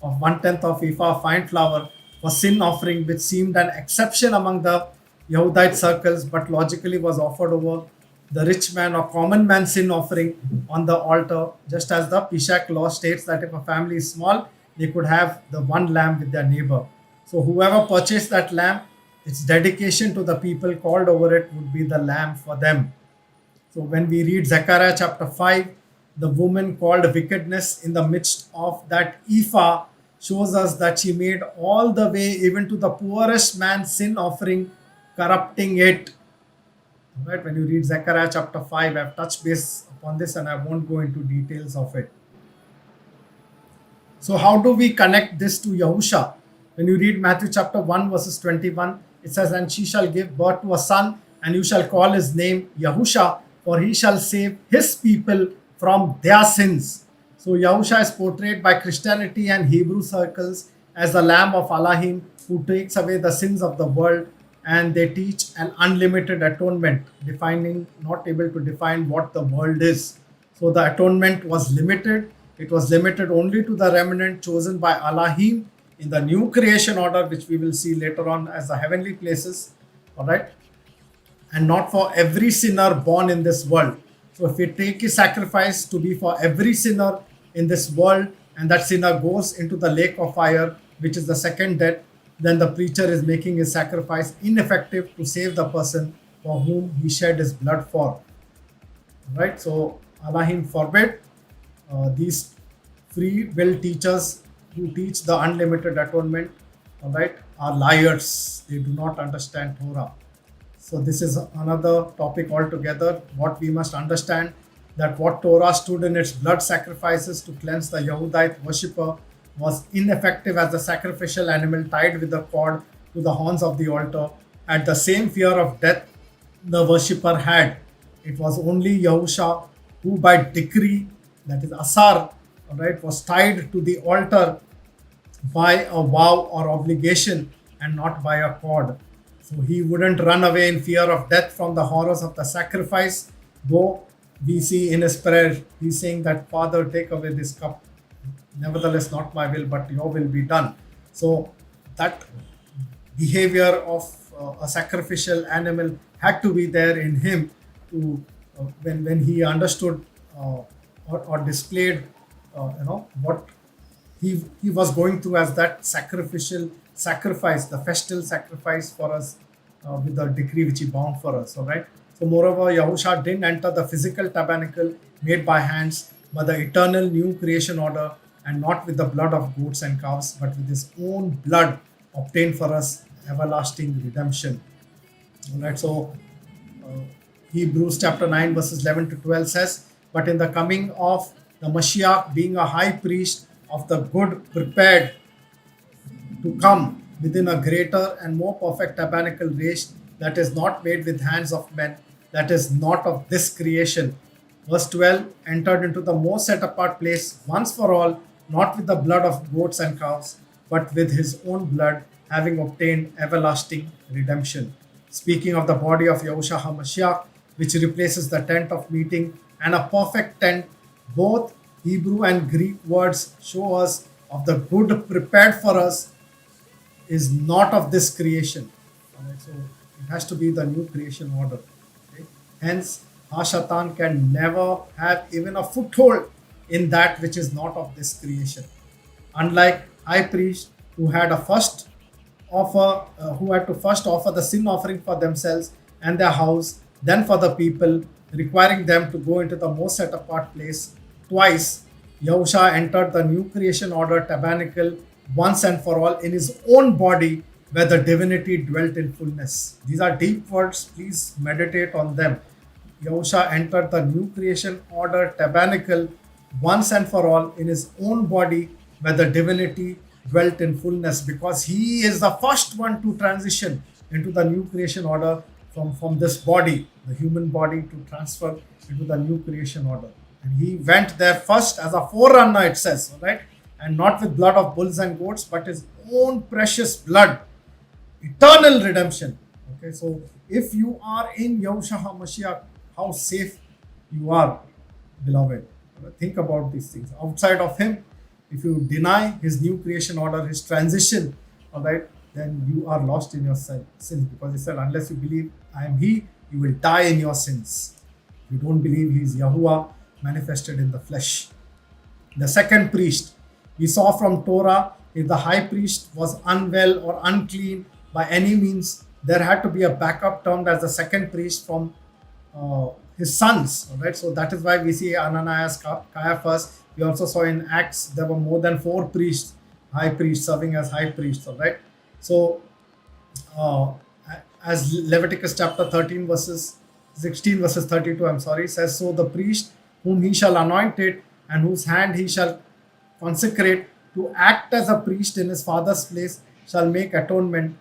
of one tenth of ephah of fine flour for sin offering, which seemed an exception among the Yahudite circles, but logically was offered over the rich man or common man sin offering on the altar, just as the Pishak law states that if a family is small, they could have the one lamb with their neighbor. So whoever purchased that lamb, its dedication to the people called over it would be the lamb for them. So when we read Zechariah chapter 5, the woman called wickedness in the midst of that ephah shows us that she made all the way even to the poorest man's sin offering, corrupting it. Right? When you read Zechariah chapter 5, I've touched base upon this and I won't go into details of it. So how do we connect this to Yahusha? When you read Matthew chapter 1 verses 21, it says, and she shall give birth to a son, and you shall call his name Yahusha, for he shall save his people from their sins. So Yahusha is portrayed by Christianity and Hebrew circles as the Lamb of Alahim who takes away the sins of the world, and they teach an unlimited atonement, defining, not able to define what the world is. So the atonement was limited. It was limited only to the remnant chosen by Alahim in the new creation order, which we will see later on as the heavenly places, all right, and not for every sinner born in this world. So if we take his sacrifice to be for every sinner in this world, and that sinner goes into the lake of fire, which is the second death, then the preacher is making his sacrifice ineffective to save the person for whom he shed his blood for. Right? So Allahim forbid these free will teachers who teach the unlimited atonement, all right, are liars. They do not understand Torah. So this is another topic altogether. What we must understand, that what Torah stood in its blood sacrifices to cleanse the Yahudite worshipper was ineffective as the sacrificial animal tied with a cord to the horns of the altar had the same fear of death the worshipper had. It was only Yahusha who by decree, that is Asar, all right, was tied to the altar by a vow or obligation and not by a cord. So he wouldn't run away in fear of death from the horrors of the sacrifice, though we see in his prayer, he's saying that, Father, take away this cup. Nevertheless, not my will, but your will be done. So that behavior of a sacrificial animal had to be there in him to when he understood or displayed what he was going through as that sacrificial sacrifice, the festal sacrifice for us, with the decree which he bound for us. All right. So moreover, Yahusha didn't enter the physical tabernacle made by hands, but the eternal new creation order, and not with the blood of goats and calves, but with his own blood obtained for us everlasting redemption. All right. So uh, Hebrews chapter 9 verses 11 to 12 says, but in the coming of the Mashiyach, being a high priest of the good prepared to come within a greater and more perfect tabernacle raised, that is not made with hands of men, that is not of this creation. Verse 12, entered into the most set apart place once for all, not with the blood of goats and calves, but with his own blood, having obtained everlasting redemption. Speaking of the body of Yahusha HaMashiach, which replaces the tent of meeting and a perfect tent, both Hebrew and Greek words show us of the good prepared for us is not of this creation. All right, so it has to be the new creation order. Okay? Hence, Hashatan can never have even a foothold in that which is not of this creation. Unlike high priest who had a first offer, who had to first offer the sin offering for themselves and their house, then for the people, requiring them to go into the most set apart place twice. Yahusha entered the new creation order tabernacle once and for all in his own body, where the divinity dwelt in fullness. These are deep words, please meditate on them. Yahusha entered the new creation order tabernacle once and for all in his own body, where the divinity dwelt in fullness, because he is the first one to transition into the new creation order from this body, the human body, to transfer into the new creation order. And he went there first as a forerunner, it says, right? And not with blood of bulls and goats, but his own precious blood, eternal redemption. Okay, so if you are in Yahusha HaMashiach, how safe you are, beloved. Think about these things. Outside of him, if you deny his new creation order, his transition, all right, then you are lost in your sins. Because he said, unless you believe I am he, you will die in your sins. You don't believe he is Yahuwah manifested in the flesh. The second priest, we saw from Torah, if the high priest was unwell or unclean by any means, there had to be a backup termed as the second priest from his sons. All right, so that is why we see Ananias, Caiaphas. We also saw in Acts there were more than 4 priests, high priests serving as high priests. All right, so uh, as Leviticus chapter 13 verses 16 verses 32, I'm sorry, says, so the priest whom he shall anoint it and whose hand he shall consecrate to act as a priest in his father's place shall make atonement.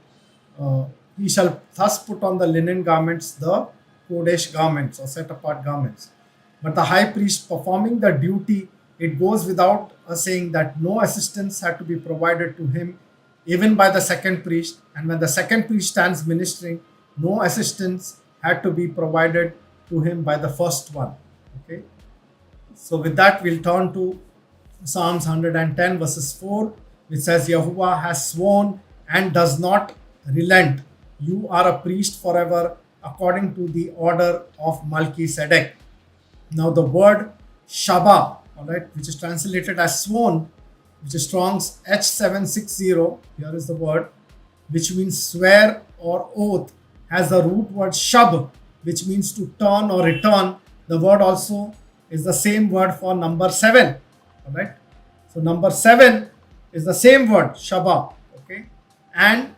He shall thus put on the linen garments, the Kodesh garments or set apart garments. But the high priest performing the duty, it goes without us saying that no assistance had to be provided to him, even by the second priest. And when the second priest stands ministering, no assistance had to be provided to him by the first one. Okay. So with that, we'll turn to Psalms 110 verses 4, which says, Yahuwah has sworn and does not relent. You are a priest forever, according to the order of Melchizedek. Now the word Shaba, all right, which is translated as sworn, which is Strong's H760, here is the word, which means swear or oath, has the root word shab, which means to turn or return. The word also is the same word for number 7. All right. So number 7 is the same word, Shaba. Okay. And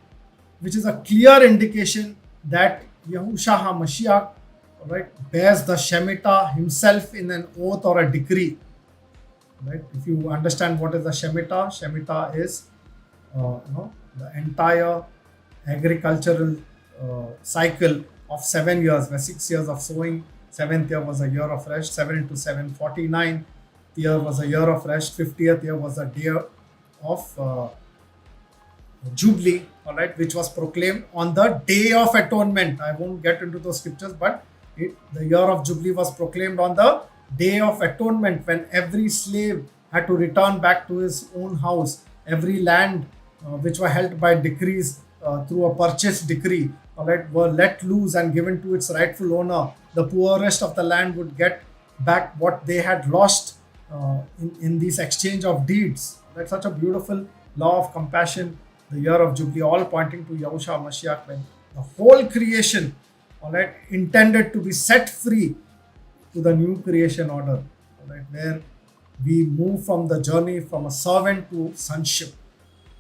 which is a clear indication that Yahusha HaMashiach, all right, bears the Shemitah himself in an oath or a decree. Right? If you understand what is the Shemitah is the entire agricultural cycle of 7 years, where 6 years of sowing, 7th year was a year of rest, 7 into 7, 49 year was a year of rest. 50th year was a day of Jubilee, all right, which was proclaimed on the Day of Atonement. I won't get into those scriptures, but the year of Jubilee was proclaimed on the Day of Atonement, when every slave had to return back to his own house. Every land which were held by decrees through a purchase decree, all right, were let loose and given to its rightful owner. The poorest of the land would get back what they had lost in this exchange of deeds. That's such a beautiful law of compassion, the year of Jubilee, all pointing to Yahusha Mashiyach, when the whole creation, all right, intended to be set free to the new creation order, all right, where we move from the journey from a servant to sonship,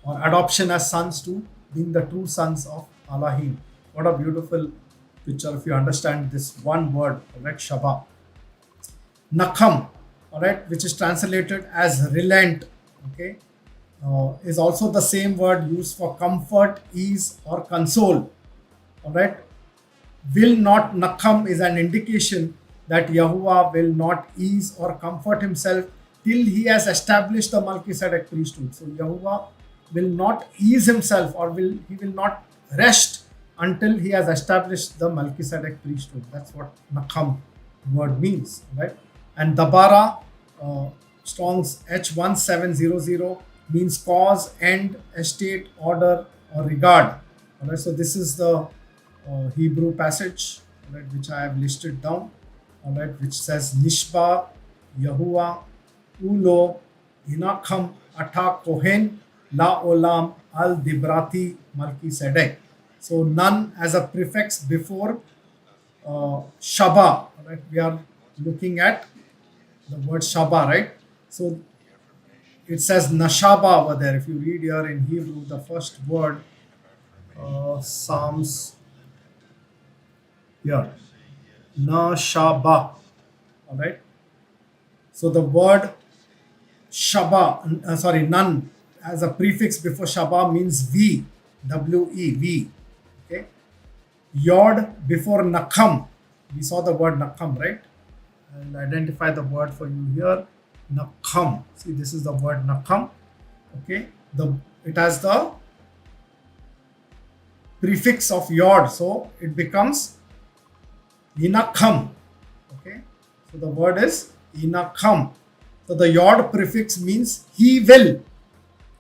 or adoption as sons to being the true sons of Alahim. What a beautiful picture if you understand this one word, all right, Shaba. Nakham, all right, which is translated as relent, okay, is also the same word used for comfort, ease, or console. All right, will not nakham is an indication that Yahuwah will not ease or comfort himself till he has established the Melchizedek priesthood. So Yahuwah will not ease himself, or he will not rest until he has established the Melchizedek priesthood. That's what nakham word means, right? And dabara, Strong's H1700, means cause, end, estate, order, or regard. All right, so this is the Hebrew passage, all right, which I have listed down, all right, which says Nishba Yahuwah Ulo Inacham Ata Kohen La Olam Al Dibrati Melchizedek. So none as a prefix before Shaba. All right, we are looking at the word Shaba, right? So it says Nashaba over there. If you read here in Hebrew, the first word, Psalms, here, Nashaba, all right. So the word Shaba, none as a prefix before Shaba means V, W-E, V, okay. Yod before Nakham, we saw the word Nakham, right? And identify the word for you here, Nakham. See, this is the word Nakham, okay. It has the prefix of Yod, so it becomes Inakham, okay. So the word is Inakham. So the Yod prefix means he will.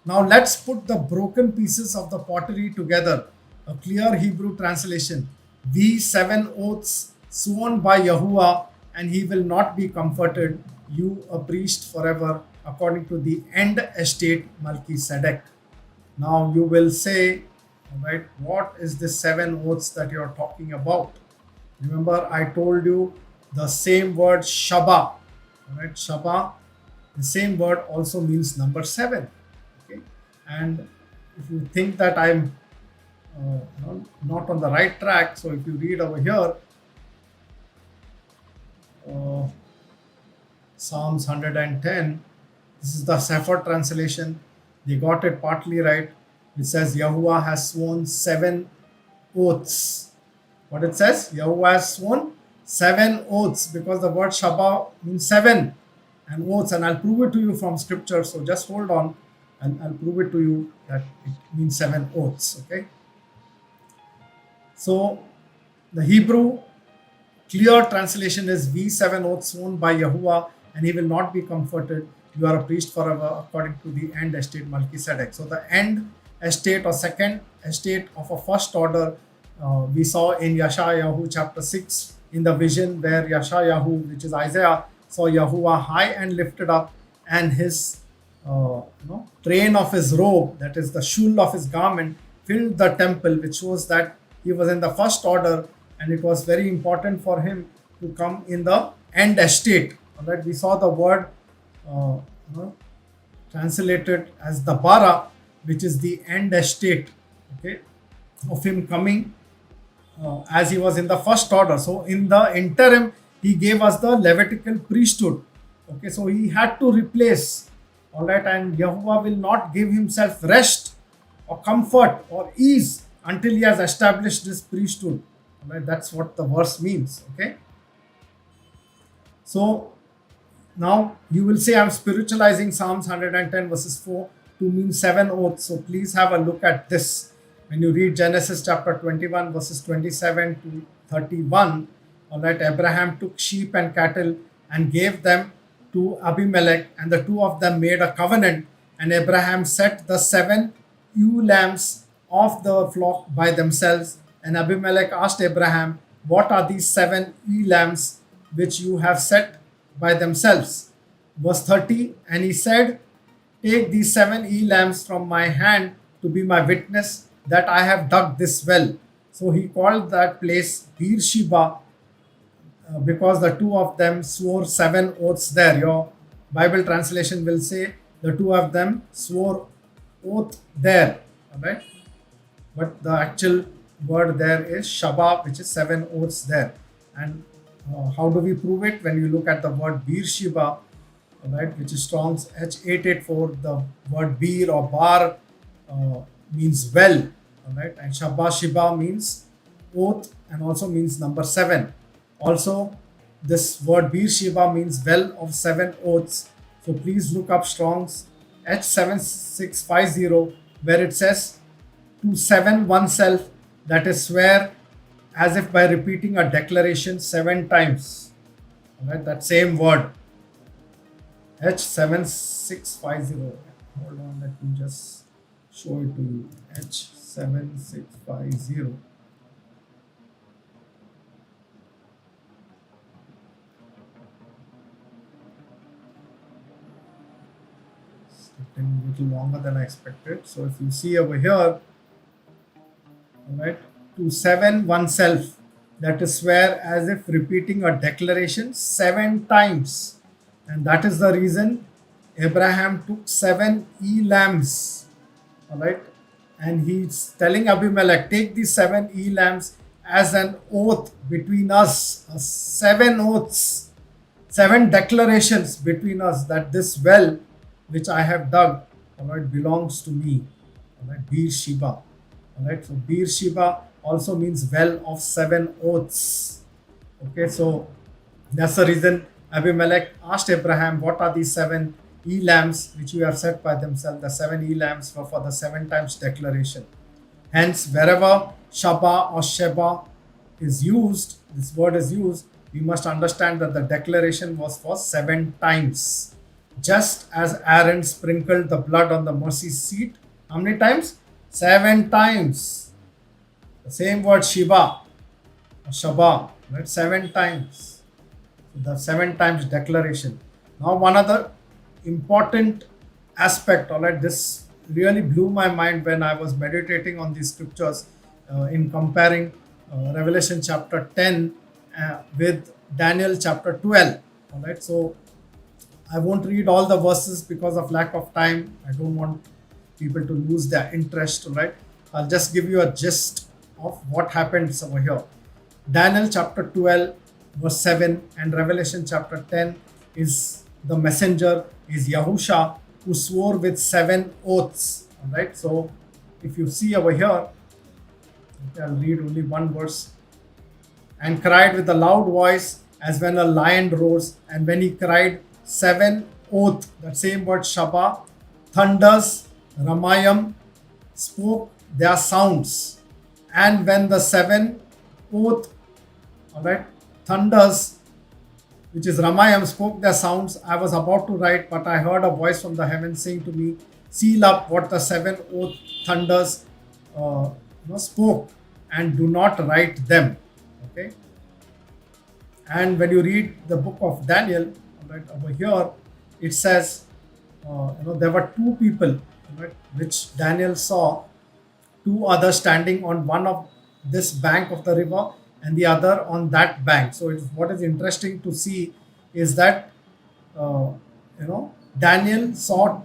Now let's put the broken pieces of the pottery together. A clear Hebrew translation. These 7 oaths sworn by Yahuwah, and he will not be comforted, you a priest forever, according to the end estate Melchizedek. Now you will say, all right, what is the 7 oaths that you are talking about? Remember, I told you the same word Shaba, all right, Shaba, the same word also means number 7, okay. And if you think that I'm not on the right track, so if you read over here, Psalms 110, this is the Sefer translation. They got it partly right. It says Yahuwah has sworn 7 oaths. What it says? Yahuwah has sworn 7 oaths, because the word Shaba means 7 and oaths, and I'll prove it to you from scripture. So just hold on and I'll prove it to you that it means 7 oaths. Okay. So the Hebrew clear translation is we 7 oaths sworn by Yahuwah, and he will not be comforted. You are a priest forever, according to the end estate Melchizedek. So the end estate or second estate of a first order, we saw in Yeshayahu chapter 6 in the vision, where Yeshayahu, which is Isaiah, saw Yahuwah high and lifted up, and his train of his robe, that is the shul of his garment, filled the temple, which shows that he was in the first order, and it was very important for him to come in the end estate. All right, we saw the word translated as the bara, which is the end estate, okay, of him coming as he was in the first order. So in the interim, he gave us the Levitical priesthood. Okay, so he had to replace, all right, and Yahuwah will not give himself rest or comfort or ease until he has established this priesthood. All right, that's what the verse means. Okay, so Now you will say I'm spiritualizing Psalms 110 verses 4 to mean 7 oaths. So please have a look at this. When you read Genesis chapter 21 verses 27 to 31, all right, Abraham took sheep and cattle and gave them to Abimelech, and the two of them made a covenant. And Abraham set the 7 ewe lambs of the flock by themselves. And Abimelech asked Abraham, "What are these 7 ewe lambs which you have set by themselves?" Verse 30, and he said, "Take these 7 ewe lambs from my hand to be my witness that I have dug this well." So he called that place Beersheba, because the two of them swore 7 oaths there. Your Bible translation will say the two of them swore oath there. All right. But the actual word there is Shabbat, which is 7 oaths there. And how do we prove it? When you look at the word Beersheba, all right, which is Strong's H884, the word Beer or Bar means well, all right, and Shabbat Shiba means oath and also means number 7. Also, this word Beersheba means well of 7 oaths. So please look up Strong's H7650, where it says to 7 oneself, that is swear as if by repeating a declaration 7 times. All right, that same word H7650. Hold on, let me just show it to you. H7650. It's taking a little longer than I expected. So if you see over here, all right, to 7 oneself, that is swear as if repeating a declaration 7 times. And that is the reason Abraham took 7 lambs. All right. And he's telling Abimelech, take these 7 lambs as an oath between us, 7 oaths, 7 declarations between us that this well which I have dug, all right, belongs to me. All right, Beersheba. All right, so Beersheba also means well of 7 oaths. Okay, so that's the reason Abimelech asked Abraham, "What are these 7 lambs which you have set by themselves?" The 7 lambs were for the 7 times declaration. Hence, wherever Shaba or Sheba is used, this word is used, we must understand that the declaration was for 7 times. Just as Aaron sprinkled the blood on the mercy seat, how many times? 7 times. The same word Shiba or Shaba, right? 7 times. The 7 times declaration. Now, one other important aspect, all right, this really blew my mind when I was meditating on these scriptures in comparing Revelation chapter 10 with Daniel chapter 12. All right, so I won't read all the verses because of lack of time. I don't want people to lose their interest, all right. I'll just give you a gist of what happens over here. Daniel chapter 12 verse 7 and Revelation chapter 10 is the messenger is Yahusha, who swore with 7 oaths. All right, so if you see over here, I'll read only one verse. And cried with a loud voice as when a lion roars, and when he cried 7 oath, that same word Shaba, thunders, Ramayam spoke their sounds. And when the 7 oath, all right, thunders, which is Ramayam, spoke their sounds, I was about to write, but I heard a voice from the heavens saying to me, seal up what the 7 oath thunders spoke, and do not write them. Okay. And when you read the book of Daniel, all right, over here, it says, there were 2 people, right, which Daniel saw, 2 others standing on one of this bank of the river and the other on that bank. So what is interesting to see is that Daniel saw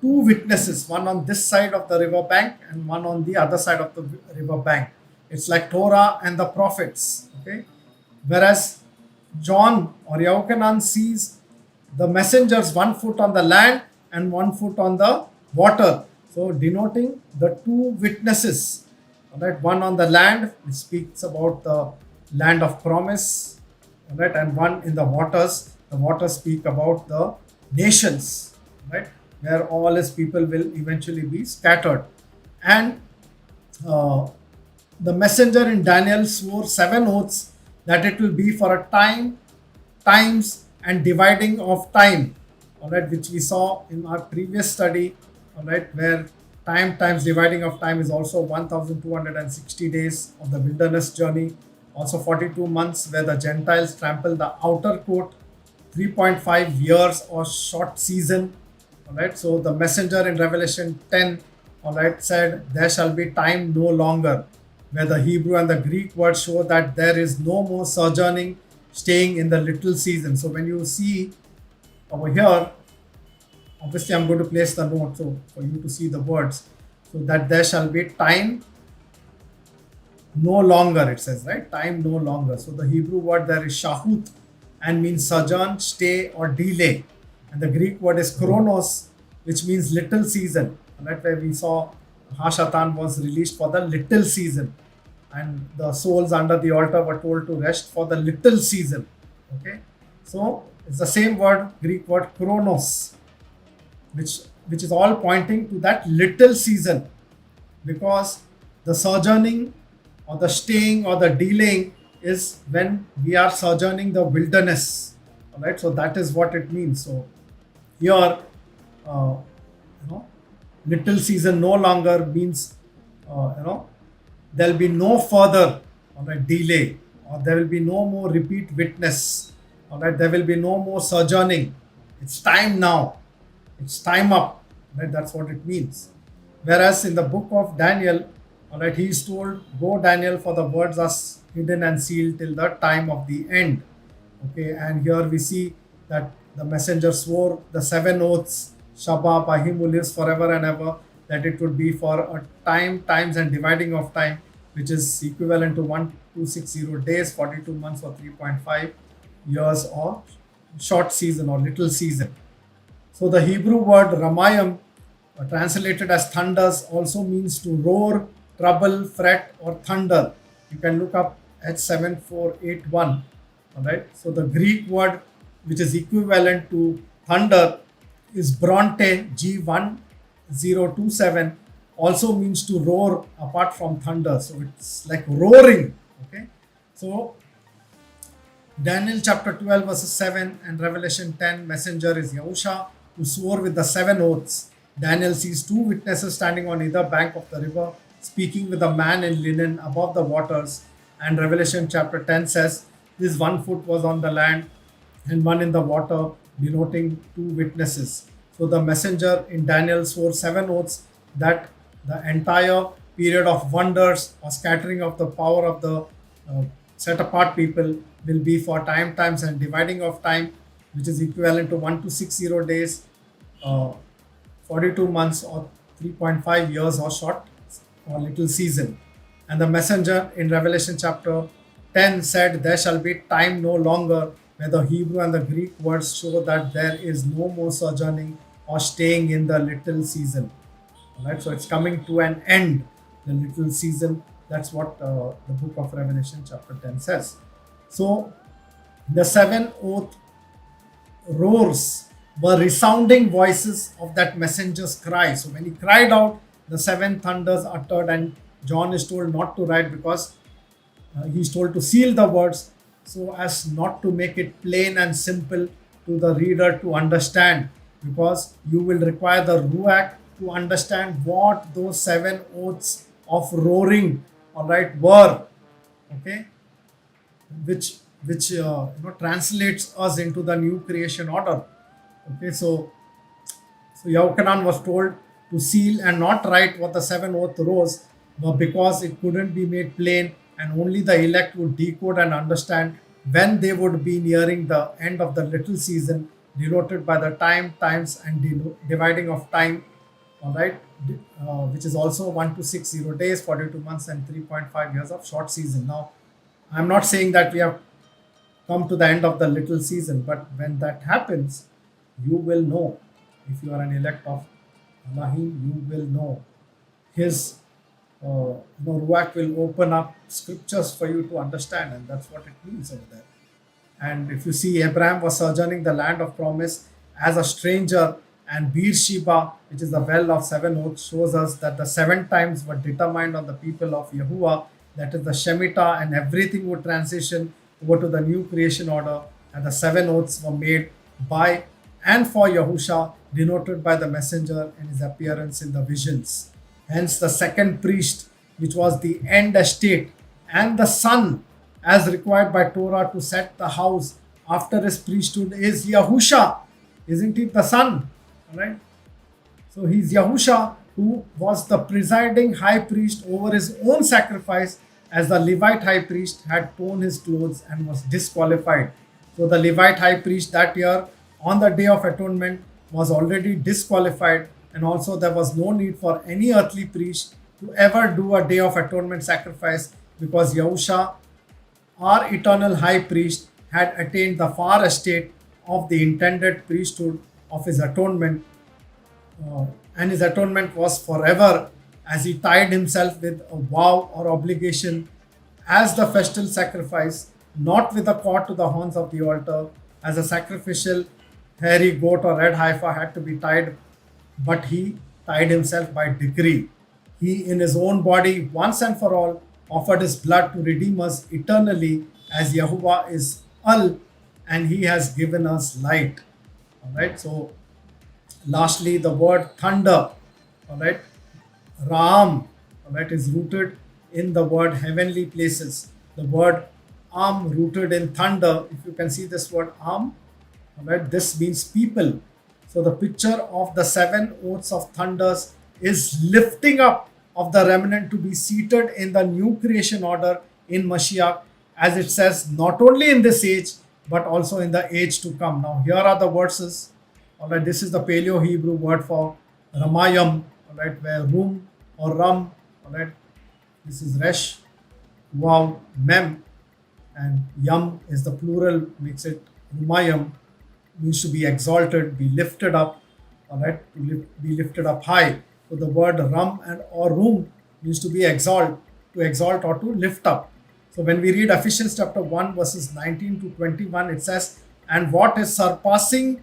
2 witnesses, one on this side of the river bank and one on the other side of the river bank. It's like Torah and the prophets. Okay, whereas John or Yochanan sees the messengers 1 foot on the land and 1 foot on the water. So denoting the 2 witnesses. All right, one on the land, which speaks about the land of promise, all right, and one in the waters, the waters speak about the nations, right? Where all his people will eventually be scattered. And uh, the messenger in Daniel swore 7 oaths that it will be for a time, times, and dividing of time, all right, which we saw in our previous study, all right, where time times dividing of time is also 1260 days of the wilderness journey, also 42 months where the Gentiles trample the outer court, 3.5 years or short season. All right. So the messenger in Revelation 10, all right, said, "There shall be time no longer," where the Hebrew and the Greek words show that there is no more sojourning, staying in the little season. So when you see over here, obviously I'm going to place the note so for you to see the words. So that there shall be time no longer, it says, right? Time no longer. So the Hebrew word there is shahut and means sojourn, stay, or delay. And the Greek word is chronos, which means little season. And that's where we saw Hashatan was released for the little season. And the souls under the altar were told to rest for the little season. Okay. So it's the same word, Greek word chronos, which which is all pointing to that little season, because the sojourning or the staying or the delaying is when we are sojourning the wilderness. All right, so that is what it means. So here, you know, little season no longer means, there'll be no further, all right, delay, or there will be no more repeat witness. All right, there will be no more sojourning. It's time now. It's time up. Right, that's what it means. Whereas in the book of Daniel, all right, he is told, "Go, Daniel, for the words are hidden and sealed till the time of the end." Okay, and here we see that the messenger swore the 7 oaths, Shabbat, Ahim, who lives forever and ever, that it would be for a time, times, and dividing of time, which is equivalent to 1260 days, 42 months, or 3.5 years, or short season or little season. So the Hebrew word Ramayam, translated as thunders, also means to roar, trouble, fret, or thunder. You can look up at 7481. All right. So the Greek word, which is equivalent to thunder, is Bronte G1027. Also means to roar apart from thunder. So it's like roaring. Okay. So Daniel chapter 12 verses 7 and Revelation 10, messenger is Yahusha, who swore with the 7 oaths. Daniel sees 2 witnesses standing on either bank of the river, speaking with a man in linen above the waters. And Revelation chapter 10 says, "This one foot was on the land and one in the water," denoting 2 witnesses. So the messenger in Daniel swore 7 oaths that the entire period of wonders or scattering of the power of the set apart people will be for time, times, and dividing of time, which is equivalent to 1260 days, uh, 42 months, or 3.5 years, or short or little season. And the messenger in Revelation chapter 10 said, "There shall be time no longer," where the Hebrew and the Greek words show that there is no more sojourning or staying in the little season. All right, so it's coming to an end, the little season. That's what the book of Revelation chapter 10 says. So the 7 oath roars were resounding voices of that messenger's cry. So when he cried out, the 7 thunders uttered, and John is told not to write because he's told to seal the words so as not to make it plain and simple to the reader to understand, because you will require the Ruach to understand what those 7 oaths of roaring, all right, were. Okay, which translates us into the new creation order. Okay, so Yochanan was told to seal and not write what the 7 oath rose, but because it couldn't be made plain and only the elect would decode and understand when they would be nearing the end of the little season, denoted by the time, times, and dividing of time, all right, which is also 1260 days, 42 months, and 3.5 years of short season. Now, I'm not saying that we have come to the end of the little season, but when that happens, you will know. If you are an elect of Alahim, you will know. His Ruach will open up scriptures for you to understand, and that's what it means over there. And if you see, Abraham was sojourning the land of promise as a stranger, and Beersheba, which is the well of seven oaks, shows us that the seven times were determined on the people of Yahuwah, that is the Shemitah, and everything would transition over to the new creation order, and the seven oaths were made by and for Yahusha, denoted by the messenger in his appearance in the visions. Hence, the second priest, which was the end estate, and the son, as required by Torah to set the house after his priesthood, is Yahusha. Isn't it the son? All right. So he's Yahusha, who was the presiding high priest over his own sacrifice, as the Levite high priest had torn his clothes and was disqualified. So the Levite high priest that year on the Day of Atonement was already disqualified, and also there was no need for any earthly priest to ever do a Day of Atonement sacrifice, because Yahusha, our eternal high priest, had attained the far estate of the intended priesthood of his atonement, and his atonement was forever, as he tied himself with a vow or obligation as the festal sacrifice, not with a cord to the horns of the altar, as a sacrificial hairy goat or red heifer had to be tied, but he tied himself by decree. He, in his own body, once and for all, offered his blood to redeem us eternally, as Yahuwah is Al, and he has given us light. All right. So, lastly, the word thunder, all right, Ram, all right, is rooted in the word heavenly places. The word rooted in thunder. If you can see this word all right, this means people. So the picture of the seven oaths of thunders is lifting up of the remnant to be seated in the new creation order in Mashiyach, as it says, not only in this age, but also in the age to come. Now, here are the verses. All right, this is the Paleo Hebrew word for Ramayam, all right, where Rum or Ram, all right, this is Resh, Wow, Mem, and Yam is the plural, makes it Rumayam, means to be exalted, be lifted up, all right, be lifted up high. So the word Ram and or Rum means to be exalt or to lift up. So when we read Ephesians chapter 1 verses 19 to 21, it says, and what is surpassing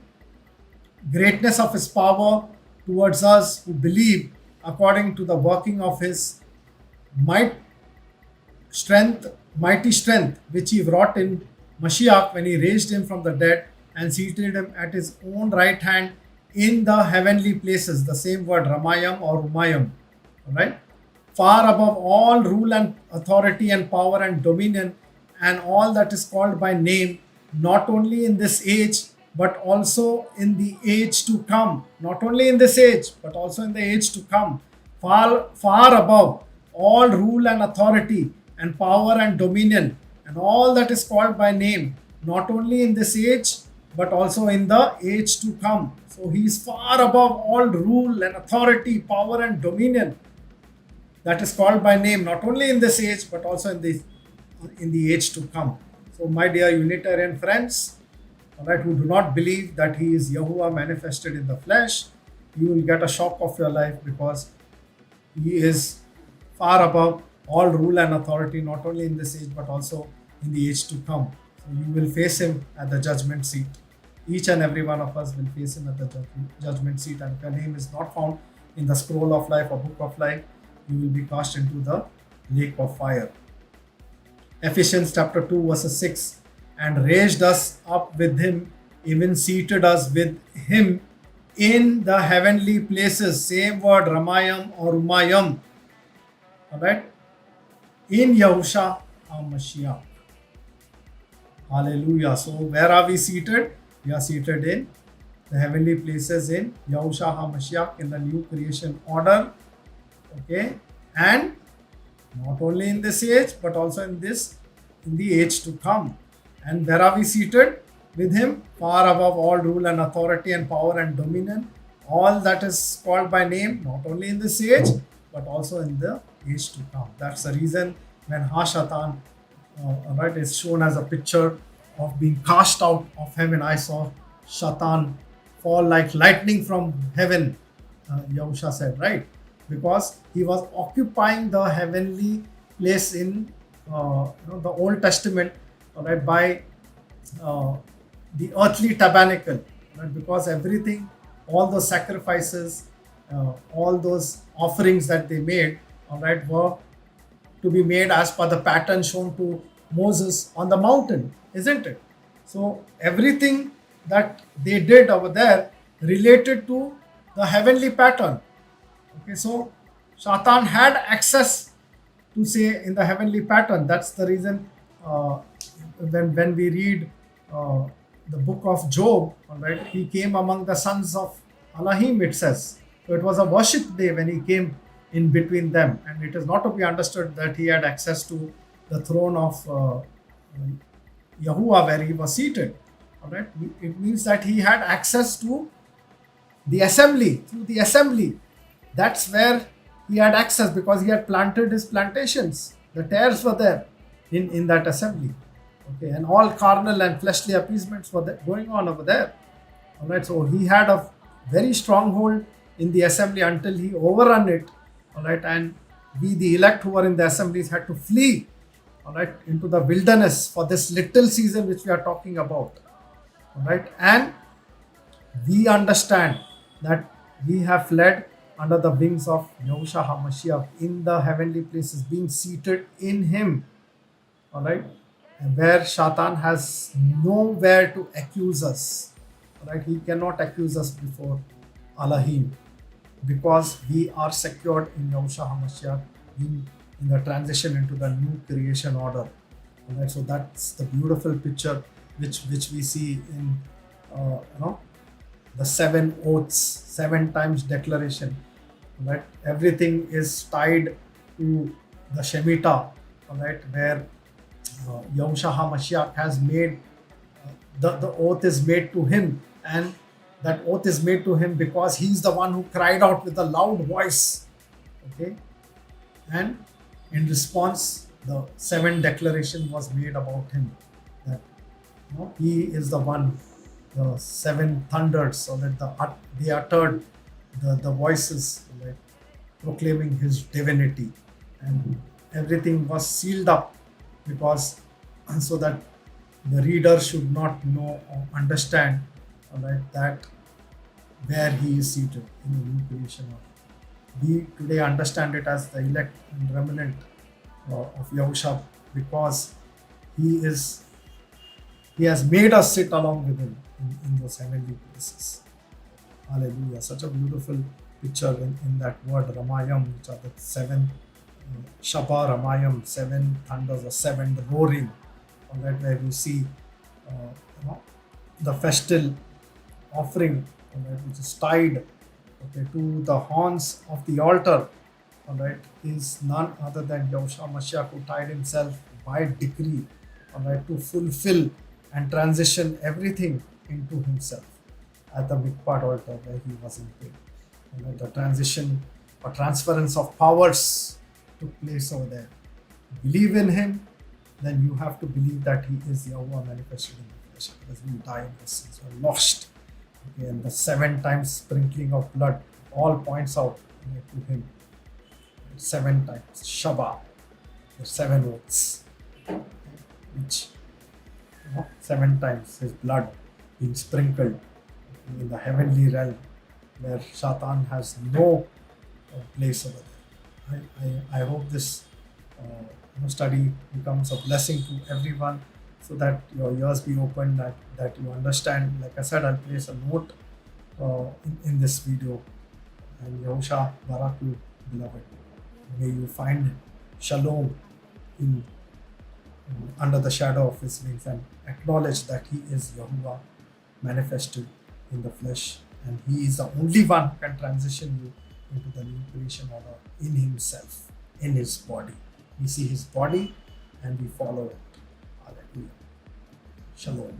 greatness of his power towards us who believe, according to the working of his mighty strength, which he wrought in Mashiyach when he raised him from the dead and seated him at his own right hand in the heavenly places. The same word Ramayam or Rumayam, all right, far above all rule and authority and power and dominion and all that is called by name, not only in this age, but also in the age to come. Not only in this age, but also in the age to come. Far above all rule and authority and power and dominion and all that is called by name, not only in this age, but also in the age to come. So he is far above all rule and authority, power and dominion that is called by name, not only in this age, but also in the age to come. So my dear Unitarian friends, all right, who do not believe that he is Yahuwah manifested in the flesh, you will get a shock of your life, because he is far above all rule and authority, not only in this age, but also in the age to come. So you will face him at the judgment seat. Each and every one of us will face him at the judgment seat. And if your name is not found in the scroll of life or book of life, you will be cast into the lake of fire. Ephesians chapter 2 verses 6, and raised us up with him, even seated us with him in the heavenly places. Same word Ramayam or Umayam. All right. In Yahusha HaMashiach. Hallelujah. So where are we seated? We are seated in the heavenly places in Yahusha HaMashiach, in the new creation order. Okay. And not only in this age, but also in the age to come. And where are we seated? With him, far above all rule and authority and power and dominion, all that is called by name, not only in this age, but also in the age to come. That's the reason when Ha-Shatan, right, is shown as a picture of being cast out of heaven. I saw Shatan fall like lightning from heaven, Yahusha said, right? Because he was occupying the heavenly place in the Old Testament, right, by uh, the earthly tabernacle, right? Because everything, all those sacrifices, all those offerings that they made, all right, were to be made as per the pattern shown to Moses on the mountain, isn't it? So everything that they did over there related to the heavenly pattern. Okay, so Shaitan had access to say in the heavenly pattern. That's the reason when we read uh, the book of Job, all right, he came among the sons of Alahim, it says. So it was a worship day when he came in between them, and it is not to be understood that he had access to the throne of Yahuwah where he was seated. All right, it means that he had access to the assembly, through the assembly. That's where he had access because he had planted his plantations. The tares were there in that assembly. Okay, and all carnal and fleshly appeasements were going on over there. All right, so he had a very strong hold in the assembly until he overrun it. All right, and we, the elect who were in the assemblies, had to flee, all right, into the wilderness for this little season which we are talking about. All right, and we understand that we have fled under the wings of Yahusha HaMashiach in the heavenly places, being seated in Him. All right, and where Shaitan has nowhere to accuse us. All right, he cannot accuse us before Alahim because we are secured in Yahusha HaMashiach in the transition into the new creation order. All right, so that's the beautiful picture which we see in the 7 oaths, 7 times declaration. Right, everything is tied to the Shemitah. All right, where Yahusha HaMashiach has made the oath is made to him, and that oath is made to him because he's the one who cried out with a loud voice. Okay, and in response, the 7 declaration was made about him that he is the one. The 7 thunders, so that they uttered the voices, right, proclaiming his divinity, and everything was sealed up because so that the reader should not know or understand, all right, that where he is seated in the new creation. We today understand it as the elect and remnant of Yahusha because he has made us sit along with him in those heavenly places. Hallelujah. Such a beautiful picture in that word Ramayam, which are the 7 Shaba Ramayam, 7 thunders or 7 roaring. All right, where you see the festal offering, all right, which is tied, okay, to the horns of the altar. All right, is none other than Yahusha Mashiach, who tied himself by decree, all right, to fulfill and transition everything into himself at the Mikpad altar where he was impaled. You know, the transition or transference of powers took place over there. Believe in him, then you have to believe that he is Yahuwah manifested in the flesh, because we die in his sins, we are lost. Okay, and the 7 times sprinkling of blood all points out to him. 7 times Shabbat, the 7 oaths, which 7 times his blood being sprinkled in the heavenly realm where Shaitan has no place over there. I hope this study becomes a blessing to everyone, so that your ears be open, that you understand. Like I said, I'll place a note in this video. And Yahusha Barak you, beloved. May you find shalom in under the shadow of his wings, and acknowledge that he is Yahuwah manifested in the flesh, and he is the only one who can transition you into the new creation order in himself, in his body. We see his body and we follow it. Hallelujah. Shalom.